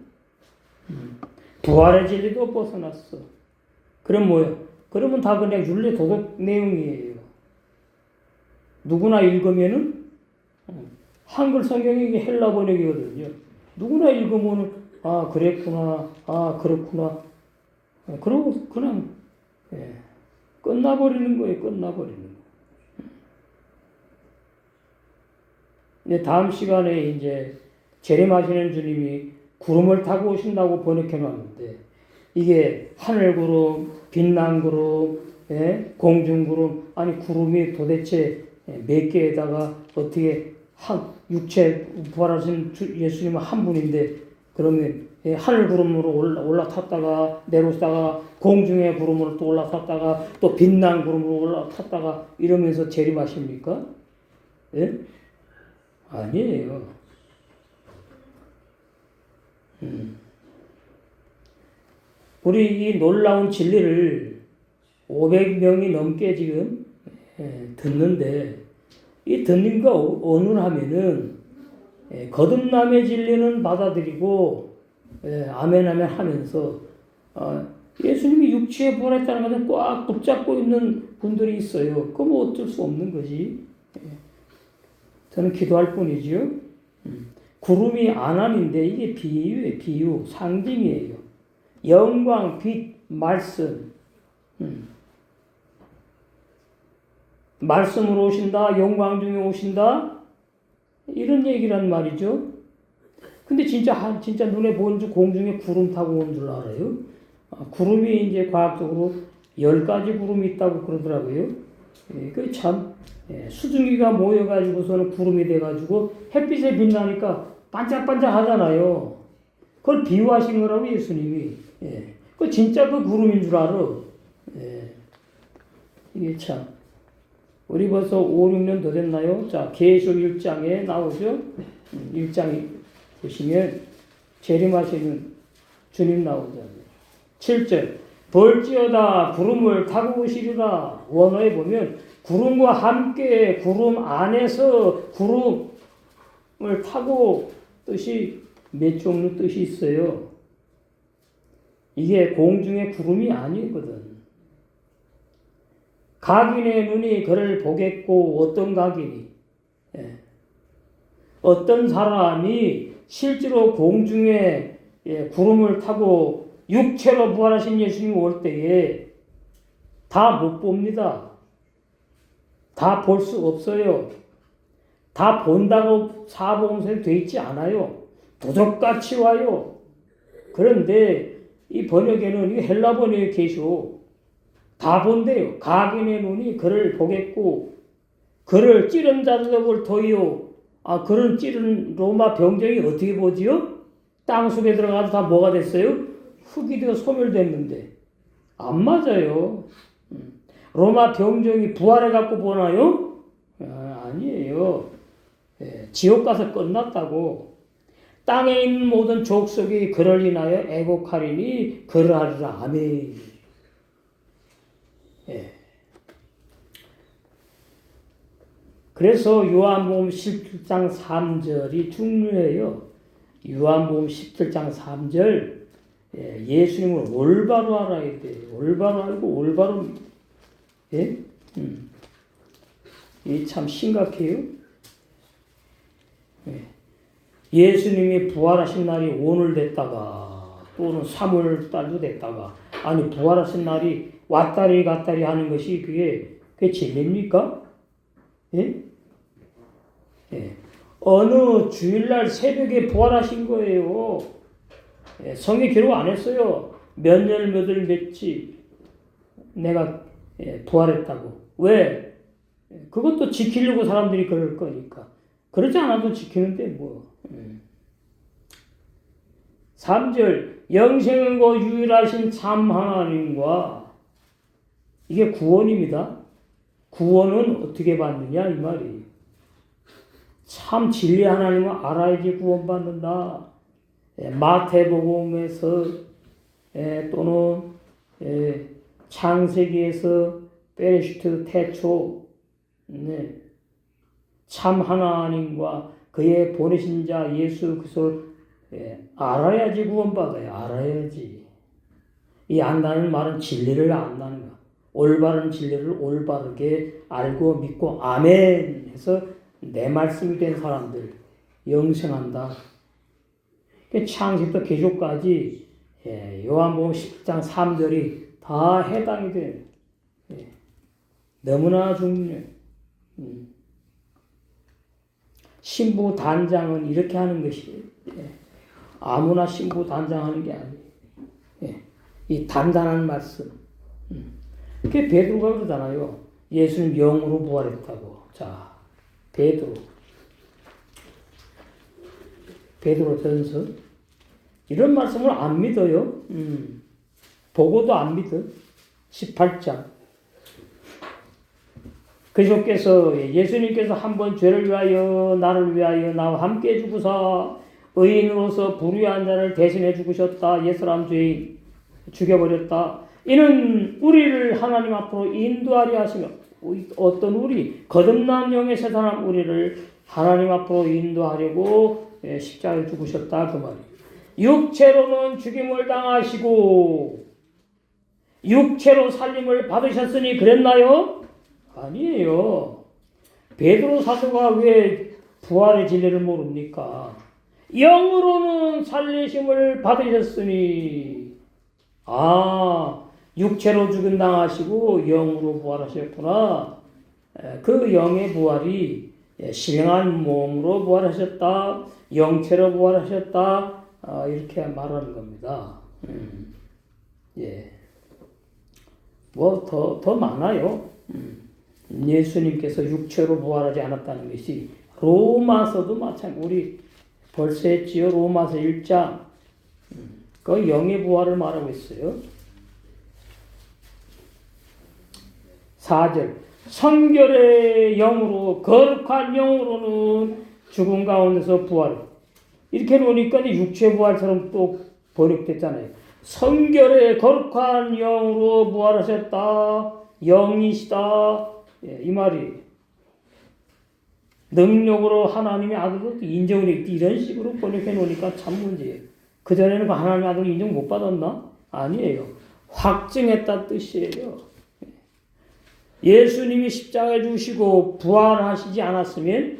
부활의 진리도 벗어났어. 그럼 뭐예요? 그러면 다 그냥 윤리 도덕 내용이에요. 누구나 읽으면은 한글 성경이 헬라 번역이거든요. 누구나 읽으면은 그랬구나, 그렇구나. 그러고 그냥 끝나버리는 거예요. 끝나버리는 거. 이제 다음 시간에 이제 재림하시는 주님이 구름을 타고 오신다고 번역해 놨는데 이게 하늘 구름, 빛난 구름, 공중 구름, 아니 구름이 도대체 몇 개에다가 어떻게 육체 부활하신 예수님은 한 분인데 그러면 하늘 구름으로 올라탔다가 내려오다가 공중의 구름으로 또 올라탔다가 또 빛난 구름으로 올라탔다가 이러면서 재림하십니까? 예? 아니에요. 우리 이 놀라운 진리를 500명이 넘게 지금 듣는데 이 듣는 거 어눌하면은 거듭남의 진리는 받아들이고 아멘 아멘 하면서 예수님이 육체에 부활했다는 것을 꽉 붙잡고 있는 분들이 있어요. 그거 뭐 어쩔 수 없는 거지. 저는 기도할 뿐이지요. 구름이 아남인데 이게 비유예요. 비유, 상징이에요. 영광, 빛, 말씀. 말씀으로 오신다, 영광 중에 오신다, 이런 얘기란 말이죠. 근데 진짜 눈에 보이는 줄 공중에 구름 타고 온 줄 알아요? 구름이 이제 과학적으로 10가지 구름이 있다고 그러더라고요. 그 참, 수증기가 모여가지고서는 구름이 돼가지고 햇빛에 빛나니까 반짝반짝 하잖아요. 그걸 비유하신 거라고 예수님이. 그 진짜 그 구름인 줄 알아. 이게 참. 우리 벌써 5, 6년 더 됐나요? 자, 계시록 1장에 나오죠? 1장 보시면 재림하시는 주님 나오잖아요. 7절 볼지어다 구름을 타고 오시리라. 원어에 보면 구름과 함께 구름 안에서 구름을 타고 뜻이 몇 종류 뜻이 있어요. 이게 공중의 구름이 아니거든. 각인의 눈이 그를 보겠고 어떤 각인이 어떤 사람이 실제로 공중에 구름을 타고 육체로 부활하신 예수님이 올 때에 다 못 봅니다. 다 볼 수 없어요. 다 본다고 사복음서에 돼 있지 않아요. 도적같이 와요. 그런데 이 번역에는 이 헬라 번역에 계셔. 다 본대요. 각인의 눈이 그를 보겠고 그를 찌른 자들을 더이요. 그런 찌른 로마 병정이 어떻게 보지요? 땅속에 들어가서 다 뭐가 됐어요? 흙이 되어 소멸됐는데 안 맞아요. 로마 병정이 부활해 갖고 보나요? 아니에요. 지옥 가서 끝났다고. 땅에 있는 모든 족속이 그를 인하여 애곡하리니 그러하리라. 아멘. 그래서 요한복음 17장 3절이 중요해요. 요한복음 17장 3절 예수님을 올바로 알아야 돼요. 올바로 알고 올바로 이게 참 심각해요. 예수님이 부활하신 날이 오늘 됐다가 또는 3월 달도 됐다가 아니 부활하신 날이 왔다리 갔다리 하는 것이 그게 진리입니까? 어느 주일날 새벽에 부활하신 거예요. 성경 기록 안 했어요. 몇 년 몇월 몇지 내가 부활했다고. 왜? 그것도 지키려고 사람들이 그럴 거니까. 그러지 않아도 지키는데 뭐. 3절 영생과 유일하신 참 하나님과 이게 구원입니다. 구원은 어떻게 받느냐 이 말이에요. 참 진리 하나님을 알아야지 구원받는다. 마태복음에서 또는 창세기에서 베레시트 태초 참 하나님과 그의 보내신 자 예수 그리스도를 알아야지 구원받아요. 알아야지. 이 안다는 말은 진리를 안다는 거. 올바른 진리를 올바르게 알고 믿고 아멘 해서 내 말씀이 된 사람들 영생한다. 창세부터 계시록까지 예, 요한복음 10장 3절이 다 해당이 돼요. 예, 너무나 중요해요. 신부 단장은 이렇게 하는 것이에요. 예, 아무나 신부 단장하는 게 아니에요. 예, 이 단단한 말씀. 그게 베드로가 그러잖아요. 예수님 영으로 부활했다고. 자, 베드로전서 이런 말씀을 안 믿어요. 보고도 안 믿어. 18장. 그리스도께서 예수님께서 한번 죄를 위하여 나를 위하여 나와 함께 죽으사 의인으로서 불의한 자를 대신해 죽으셨다. 옛사람 죄인 죽여버렸다. 이는 우리를 하나님 앞으로 인도하려 하시며 어떤 우리 거듭난 영의 새 사람 우리를 하나님 앞으로 인도하려고 십자가에 죽으셨다 그 말이에요. 육체로는 죽임을 당하시고 육체로 살림을 받으셨으니 그랬나요? 아니에요. 베드로 사도가 왜 부활의 진리를 모릅니까? 영으로는 살리심을 받으셨으니 육체로 죽임 당하시고 영으로 부활하셨구나. 그 영의 부활이 신령한 몸으로 부활하셨다. 영체로 부활하셨다. 이렇게 말하는 겁니다. 예. 뭐 더 많아요. 예수님께서 육체로 부활하지 않았다는 것이 로마서도 마찬가지. 우리 벌써 했지요. 로마서 1장. 그 영의 부활을 말하고 있어요. 4절. 성결의 영으로 거룩한 영으로는 죽음 가운데서 부활. 이렇게 놓으니까 육체 부활처럼 또 번역됐잖아요. 성결의 거룩한 영으로 부활하셨다. 영이시다. 이 말이 능력으로 하나님의 아들로 인정을 했기 이런 식으로 번역해 놓으니까 참 문제예요. 그전에는 하나님의 아들 인정 못 받았나? 아니에요. 확증했다 뜻이에요. 예수님이 십자가에 죽으시고 부활하시지 않았으면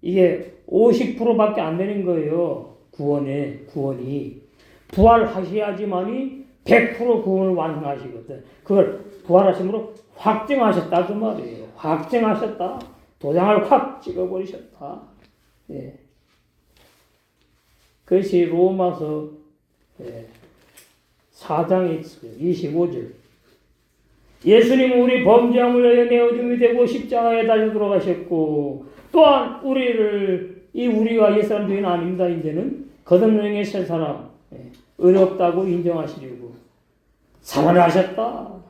이게 50%밖에 안 되는 거예요. 구원이. 부활하셔야지만이 100% 구원을 완성하시거든. 그걸 부활하심으로 확증하셨다 그 말이에요. 확증하셨다. 도장을 확 찍어버리셨다. 예. 그것이 로마서 4장에 있어요. 25절. 예수님은 우리 범죄함을 위하여 내어줌이 되고 십자가에 달려 돌아가셨고 또한 우리가 옛사람 죄인 아닙니다. 이제는 거듭능의 새 사람 의롭다고 인정하시려고 살아나셨다.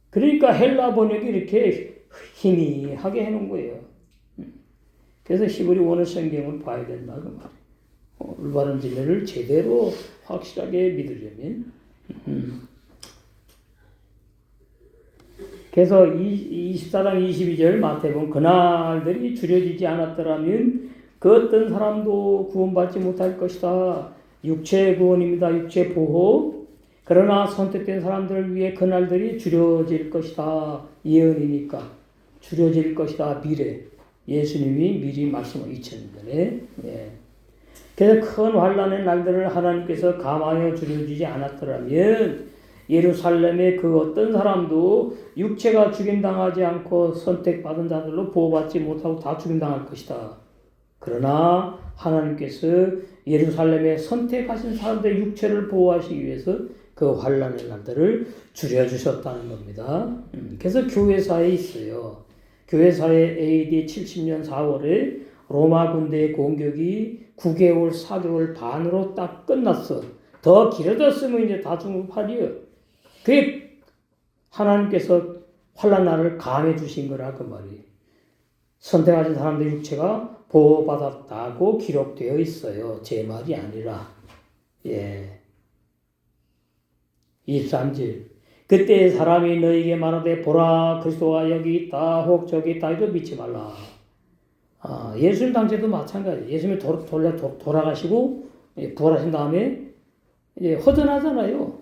그러니까 헬라 번역이 이렇게 희미하게 해놓은 거예요. 그래서 히브리 원어 성경을 봐야 된다 그 말이에요. 올바른 진리를 제대로 확실하게 믿으려면. 그래서 24장 22절 마태복음 그날들이 줄여지지 않았더라면 그 어떤 사람도 구원받지 못할 것이다. 육체 구원입니다. 육체 보호. 그러나 선택된 사람들을 위해 그날들이 줄여질 것이다. 예언이니까 줄여질 것이다. 미래. 예수님이 미리 말씀을 2000년 전에. 예. 그래서 큰 환란의 날들을 하나님께서 감하여 줄여주지 않았더라면 예루살렘의 그 어떤 사람도 육체가 죽임당하지 않고 선택받은 자들로 보호받지 못하고 다 죽임당할 것이다. 그러나 하나님께서 예루살렘에 선택하신 사람들의 육체를 보호하시기 위해서 그 환란의 날들을 줄여주셨다는 겁니다. 그래서 교회사에 있어요. 교회사에 AD 70년 4월에 로마 군대의 공격이 9개월, 4개월 반으로 딱 끝났어. 더 길어졌으면 이제 다 죽은 팔이요. 그게 하나님께서 환난 날을 감해 주신 거라 그 말이. 선택하신 사람들의 육체가 보호받았다고 기록되어 있어요. 제 말이 아니라. 예. 23절. 그때 사람이 너에게 말하되 보라 그리스도가 여기 있다 혹 저기 있다 이거 믿지 말라. 예수님 당시에도 마찬가지. 예수님이 돌아가시고 부활하신 다음에 이제 허전하잖아요.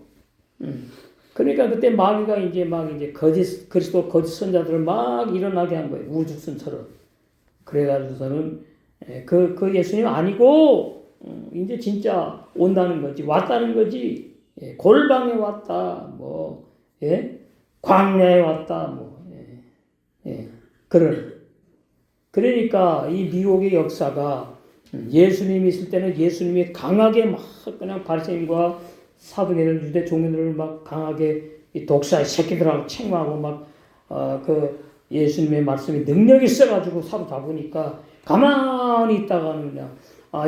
그러니까 그때 마귀가 이제 그리스도 거짓 선자들을 막 일어나게 한 거예요. 우주선처럼. 그래가지고서는 그 예수님 아니고 이제 진짜 온다는 거지. 왔다는 거지. 예, 골방에 왔다. 뭐, 예? 광야에 왔다. 뭐, 그러니까 이 미혹의 역사가 예수님이 있을 때는 예수님이 강하게 막 그냥 바리새인과 사두개들 유대 종교들을 막 강하게 이 독사의 새끼들하고 책망하고 막 그 예수님의 말씀이 능력이 있어가지고 사도 잡으니까 가만히 있다가는 그냥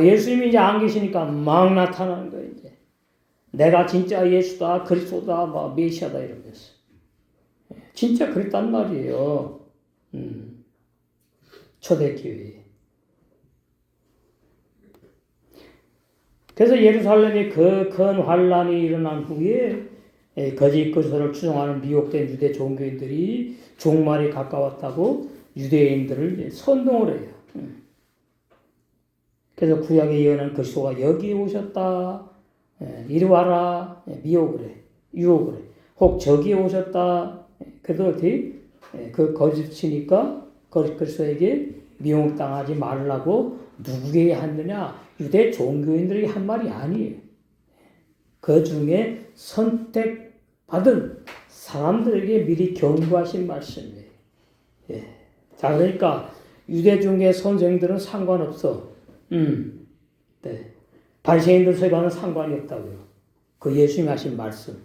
예수님이 이제 안 계시니까 막 나타나는 거예요. 이제 내가 진짜 예수다, 그리스도다, 막 메시아다 이러면서 진짜 그랬단 말이에요. 초대교회. 그래서 예루살렘에 그 큰 환란이 일어난 후에 거짓 그리스도를 추종하는 미혹된 유대 종교인들이 종말이 가까웠다고 유대인들을 선동을 해요. 그래서 구약에 예언한 그리스도가 여기에 오셨다. 이리 와라. 미혹을 해. 유혹을 해. 혹 저기에 오셨다. 그래도 어떻게 그 거짓이니까 거짓 그리스도에게 미혹당하지 말라고 누구에게 했느냐? 유대 종교인들에게 한 말이 아니에요. 그 중에 선택받은 사람들에게 미리 경고하신 말씀이에요. 예. 자, 그러니까 유대 종교의 선생들은 상관없어. 네. 바리새인들 세과는 상관이 없다고요. 그 예수님이 하신 말씀.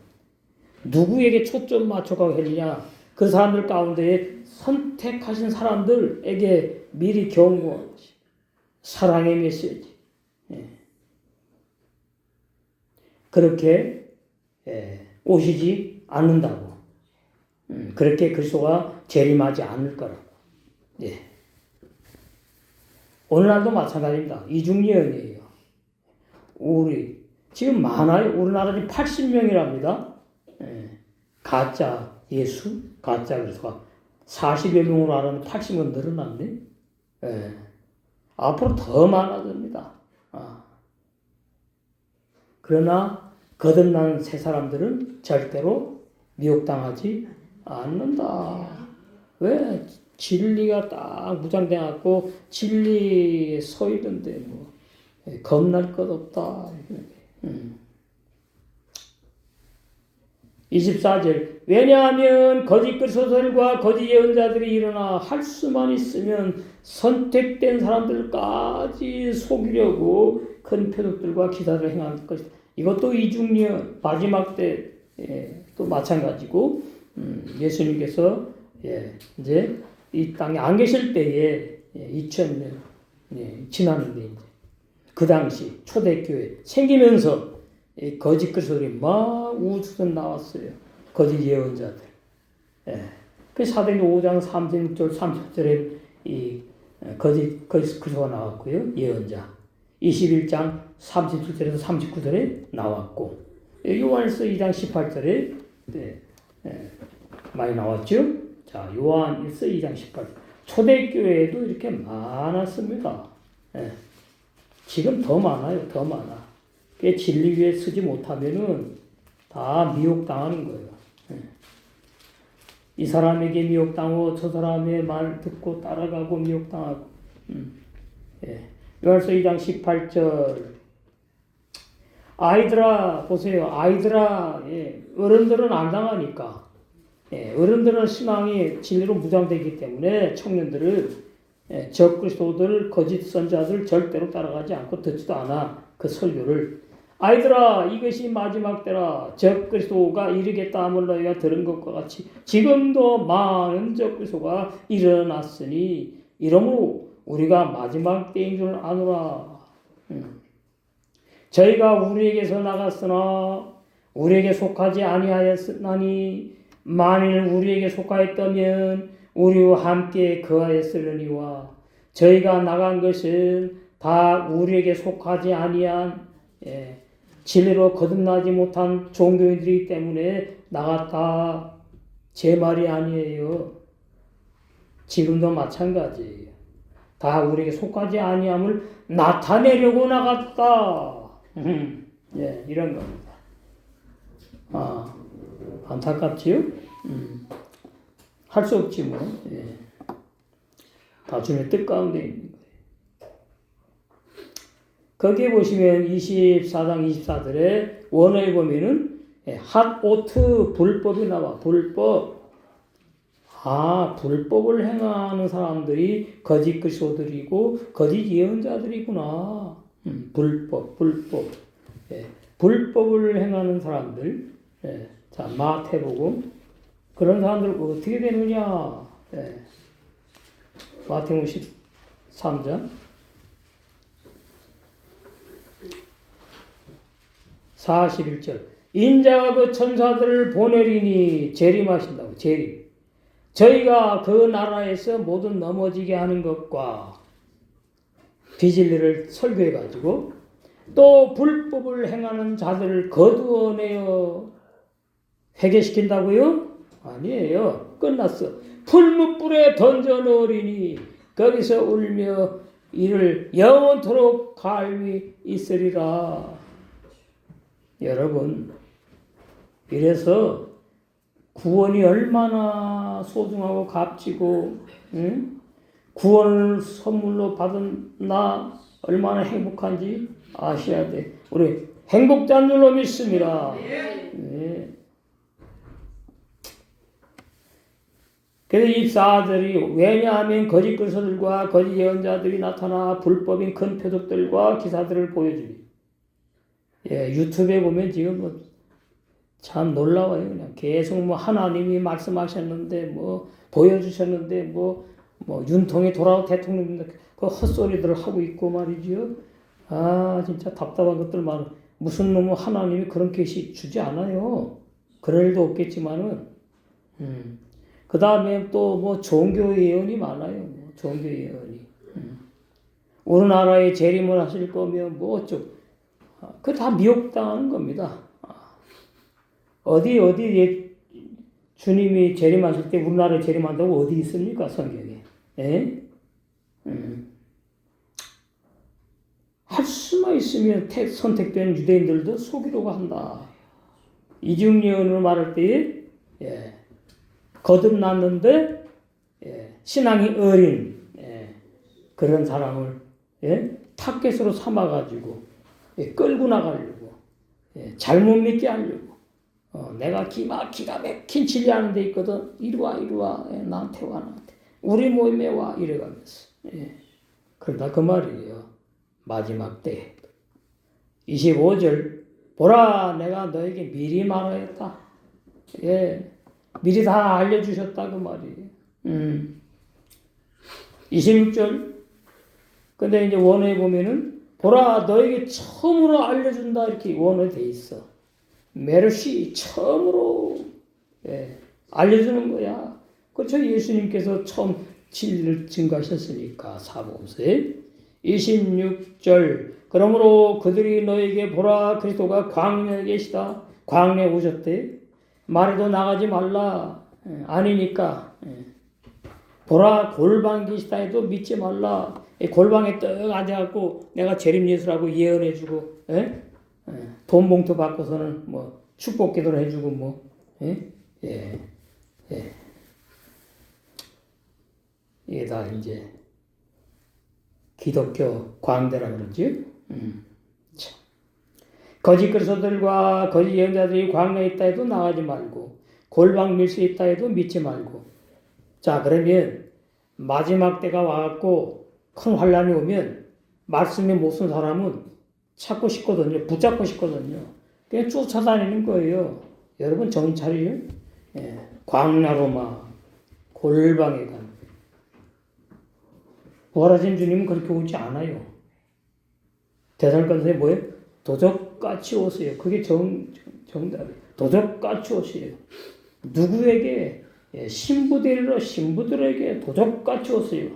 누구에게 초점 맞춰가고 했느냐? 그 사람들 가운데 선택하신 사람들에게 미리 경고한 것이 사랑의 메시지. 예. 그렇게 오시지 않는다고. 그렇게 그리스도가 재림하지 않을 거라고. 예. 오늘날도 마찬가지입니다. 이중예언이에요. 우리 지금 많아요. 우리나라 지금 80명이랍니다. 가짜 예수, 가짜 그리스도가 40여 명으로 알았는데 80명 늘어났네. 앞으로 더 많아집니다. 그러나 거듭난 새 사람들은 절대로 미혹당하지 않는다. 왜? 진리가 딱 무장돼갖고 진리에 서 있는데 뭐 겁날 것 없다. 24절 왜냐하면 거짓 그리스도들과 거짓 예언자들이 일어나 할 수만 있으면 선택된 사람들까지 속이려고 큰 표적들과 기사를 행할 것이다. 이것도 이중예언 마지막 때 또 마찬가지고 예수님께서 이제 이 땅에 안 계실 때에 2000년 지났는데 이제 그 당시 초대교회 생기면서 거짓 그리스도들이 막 우주선 나왔어요. 거짓 예언자들. 그 사도행전 5장 36절 30절에 이 거짓 그리스도가 나왔고요. 예언자. 21장 37절에서 39절에 나왔고 요한일서 2장 18절에 많이 나왔죠. 자, 요한일서 2장 18절. 초대교회에도 이렇게 많았습니다. 지금 더 많아요. 더 많아. 진리 위에 서지 못하면은 다 미혹당하는 거예요. 이 사람에게 미혹당하고 저 사람의 말 듣고 따라가고 미혹당하고. 요한일서 2장 18절. 아이들아 보세요. 아이들아 어른들은 안 당하니까. 어른들은 신앙이 진리로 무장되기 때문에 청년들을 적그리스도들 거짓 선자들 절대로 따라가지 않고 듣지도 않아. 그 설교를. 아이들아 이것이 마지막 때라. 적그리스도가 이르겠다 함을 너희가 들은 것과 같이 지금도 많은 적그리스도가 일어났으니 이러므로 우리가 마지막 때인 줄 아노라. 저희가 우리에게서 나갔으나 우리에게 속하지 아니하였으나니 만일 우리에게 속하였다면 우리와 함께 거하였으려니와 저희가 나간 것은 다 우리에게 속하지 아니한 진리로 거듭나지 못한 종교인들이기 때문에 나갔다. 제 말이 아니에요. 지금도 마찬가지예요. 다 우리에게 속하지 아니함을 나타내려고 나갔다. 이런 겁니다. 안타깝지요? 할 수 없지 뭐. 다 주님의 뜻 가운데 있는 거예요. 거기에 보시면 24장 24절에 원어에 보면은 핫오트 불법이 나와. 불법. 불법을 행하는 사람들이 거짓 그리스도들이고 거짓 예언자들이구나. 불법. 불법을 행하는 사람들. 자, 마태복음. 그런 사람들 어떻게 되느냐? 마태복음 13장 41절. 인자가 그 천사들을 보내리니 재림하신다고. 재림. 저희가 그 나라에서 모든 넘어지게 하는 것과 비진리를 설교해 가지고 또 불법을 행하는 자들을 거두어내어 회개시킨다고요? 아니에요. 끝났어. 풀무불에 던져 넣으리니 거기서 울며 이를 영원토록 갈미 있으리라. 여러분, 이래서 구원이 얼마나 소중하고 값지고, 응? 구원을 선물로 받은 나 얼마나 행복한지 아셔야 돼. 우리 행복자인 줄로 믿습니다. 네. 그래서 24절이 왜냐하면 거짓 그리스도들과 거짓 예언자들이 나타나 불법인 큰 표적들과 기사들을 보여주니. 유튜브에 보면 지금 참 놀라워요. 그냥 계속 하나님이 말씀하셨는데 보여주셨는데 윤통이 돌아온 대통령 그 헛소리들을 하고 있고 말이죠. 진짜 답답한 것들 많아. 무슨 놈은 하나님이 그런 계시 주지 않아요. 그럴 일도 없겠지만은 그 다음에 또 종교 예언이 많아요. 종교 예언이. 우리나라에 재림을 하실 거면 어쩌고. 그거 다 미혹당하는 겁니다. 어디 주님이 재림하실 때 우리나라에 재림한다고 어디 있습니까? 성경에. 할 수만 있으면 선택된 유대인들도 속이려고 한다. 이중예언으로 말할 때에 거듭났는데 신앙이 어린 그런 사람을 타겟으로 삼아가지고 끌고 나가려고 잘못 믿게 하려고 내가 기가 막힌 진리하는 데 있거든. 이리 와 나한테 우리 모임에 와 이래가면서 그러다 그 말이에요. 마지막 때 25절 보라 내가 너에게 미리 말하였다. 미리 다 알려주셨다 그 말이에요. 26절 근데 이제 원어에 보면은 보라 너에게 처음으로 알려준다 이렇게 원어에 돼 있어. 메르시 처음으로 알려주는 거야. 그렇죠. 예수님께서 처음 진리를 증거하셨으니까 사복음서에 26절 그러므로 그들이 너에게 보라 그리스도가 광야에 계시다. 광야에 오셨대. 말에도 나가지 말라. 아니니까. 보라 골방 계시다 해도 믿지 말라. 골방에 떡 앉아갖고 내가 재림 예수라고 예언해주고 돈 봉투 받고서는 축복 기도를 해주고 이게 다 이제 기독교 광대라 그러지. 거짓 그리스도들과 거짓 예언자들이 광야에 있다 해도 나가지 말고 골방 밀수 있다 해도 믿지 말고. 자 그러면 마지막 때가 와갖고 큰 환란이 오면 말씀에 못 쓴 사람은 찾고 싶거든요. 붙잡고 싶거든요. 그냥 쫓아다니는 거예요. 여러분 정신 차리요. 광야로 막 골방에 간 부활하신 주님은 그렇게 오지 않아요. 대살간서에 뭐예요? 도적같이 오세요. 그게 정답이에요. 도적같이 오세요. 누구에게? 신부들에게 도적같이 오세요.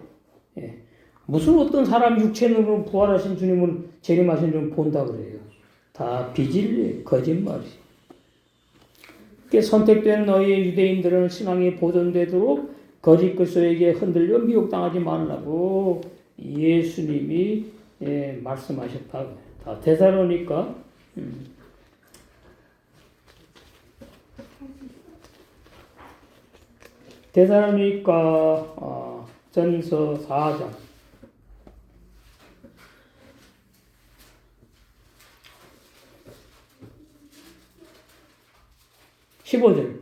무슨 어떤 사람 육체로 부활하신 주님은 재림하신 주님 본다 그래요. 다 비진리 거짓말이. 선택된 너희의 유대인들은 신앙이 보존되도록 거짓 그리스도에게 흔들려 미혹당하지 말라고 예수님이 말씀하셨다고. 다 데살로니가 데살로니가 전서 4장 15절.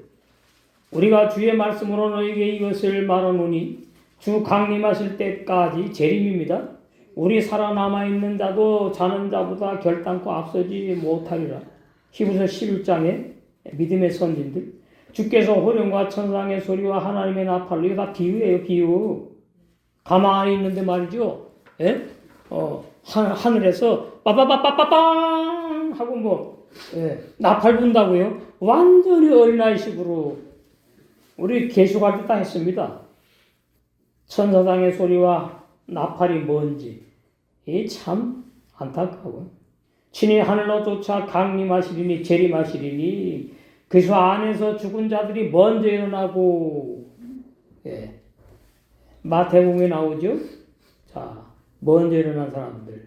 우리가 주의 말씀으로 너에게 이것을 말하노니 주 강림하실 때까지 재림입니다. 우리 살아남아 있는 자도 자는 자보다 결단코 앞서지 못하리라. 히브리서 11장에 믿음의 선진들, 주께서 호령과 천상의 소리와 하나님의 나팔로, 이거 다 비유예요, 비유. 가만히 있는데 말이죠. 예? 하늘에서 빠바바빠빠빵 하고 나팔 분다고요. 완전히 어린아이식으로 우리 계수할 때 다 했습니다. 천사장의 소리와 나팔이 뭔지 이 참 안타까워. 친히 하늘로 쫓아 강림하시리니 재림하시리니 그리스도 안에서 죽은 자들이 먼저 일어나고, 마태복음에 나오죠. 자, 먼저 일어난 사람들.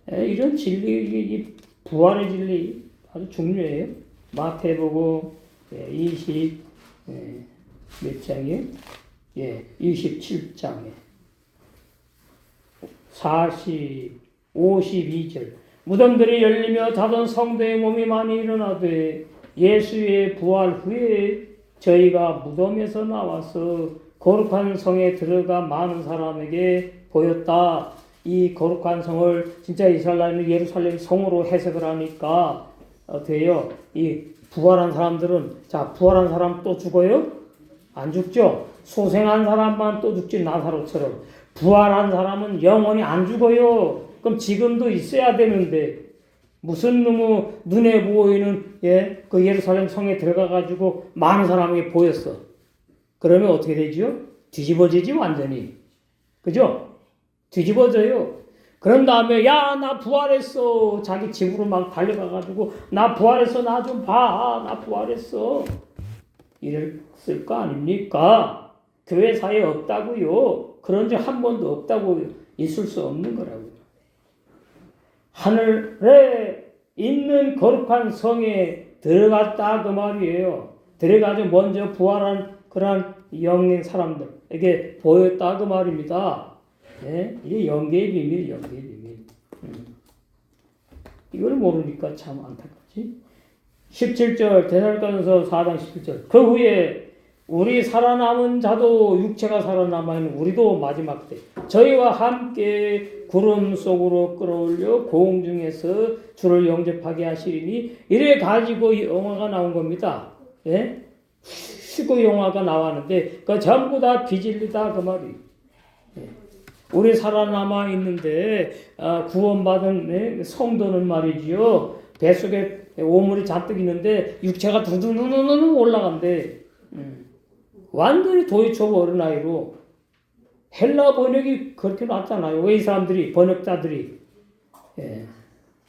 이런 진리, 이 부활의 진리 아주 중요해요. 마태복음 20 몇 장이에요? 27장에 52절. 무덤들이 열리며 자던 성도의 몸이 많이 일어나되 예수의 부활 후에 저희가 무덤에서 나와서 거룩한 성에 들어가 많은 사람에게 보였다. 이 거룩한 성을 진짜 이스라엘은 예루살렘 성으로 해석을 하니까 돼요. 이 부활한 사람들은, 자, 부활한 사람 또 죽어요? 안 죽죠? 소생한 사람만 또 죽지, 나사로처럼. 부활한 사람은 영원히 안 죽어요. 그럼 지금도 있어야 되는데 무슨 너무 눈에 보이는 그 예루살렘 성에 들어가가지고 많은 사람에게 보였어. 그러면 어떻게 되죠? 뒤집어지지 완전히. 그죠? 뒤집어져요. 그런 다음에 야, 나 부활했어. 자기 집으로 막 달려가가지고 나 부활했어. 나 좀 봐. 나 부활했어. 이랬을 거 아닙니까? 교회 사이에 없다고요. 그런 적 한 번도 없다고, 있을 수 없는 거라고요. 하늘에 있는 거룩한 성에 들어갔다 그 말이에요. 들어가서 먼저 부활한 그런 영린 사람들에게 보였다 그 말입니다. 이게 영계의 비밀, 영계의 비밀. 이걸 모르니까 참 안타깝지. 17절, 데살로니가전서 4장 17절. 그 후에 우리 살아남은 자도, 육체가 살아남아 있는 우리도 마지막 때 저희와 함께 구름 속으로 끌어올려 공중에서 주를 영접하게 하시리니, 이래 가지고 영화가 나온 겁니다. 19영화가 나왔는데 그 전부 다 비진리다 그 말이. 우리 살아남아 있는데 구원받은 성도는 말이지요, 뱃속에 오물이 잔뜩 있는데 육체가 두두두두두 올라간대. 완전히 도이초보 어린아이로. 헬라 번역이 그렇게 놨잖아요. 왜 이 사람들이, 번역자들이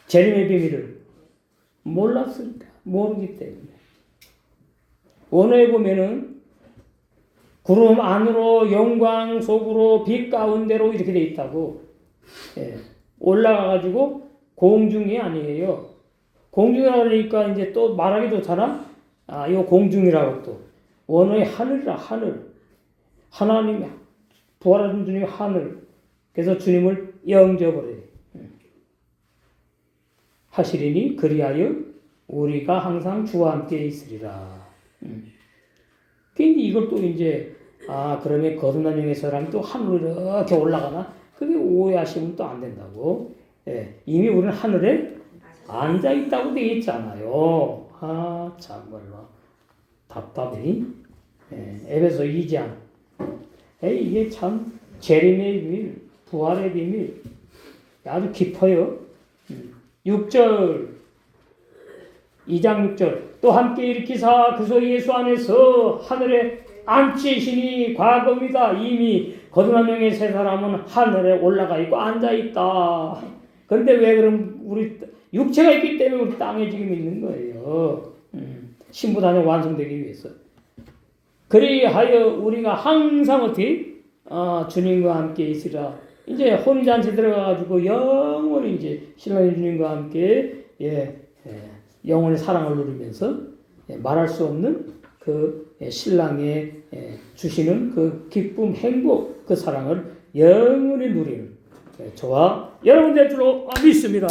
재림의 비밀을 몰랐을까? 모르기 때문에. 원어에 보면은 구름 안으로, 영광 속으로, 빛 가운데로 이렇게 돼 있다고. 올라가가지고 공중이 아니에요. 공중이라고 그러니까 이제 또 말하기도 좋잖아. 이거 공중이라고. 또 원어의 하늘이라, 하늘. 하나님이, 부활하신 주님이 하늘. 그래서 주님을 영접을 해. 하시리니 그리하여 우리가 항상 주와 함께 있으리라. 이걸 또 이제, 그러면 거듭난 영의 사람이 또 하늘로 이렇게 올라가나? 그게 오해하시면 또 안 된다고. 이미 우리는 하늘에 앉아있다고 되어 있잖아요. 정말로 답답해. 에베소 2장. 이게 참 재림의 비밀, 부활의 비밀 아주 깊어요. 6절, 2장 6절. 또 함께 일으키사 그리스도 예수 안에서 하늘에 앉히시니 과거입니다. 이미 거듭난 영의 세 사람은 하늘에 올라가 있고 앉아있다. 그런데 왜 그럼 우리 육체가 있기 때문에 우리 땅에 지금 있는 거예요. 신부단이 완성되기 위해서. 그리하여 우리가 항상 어떻게 주님과 함께 있으라. 이제 혼인잔치 들어가가지고 영원히 이제 신랑의 주님과 함께 영원히 사랑을 누리면서 말할 수 없는 그 신랑의 주시는 그 기쁨, 행복, 그 사랑을 영원히 누리는 저와 여러분 될 줄로 믿습니다.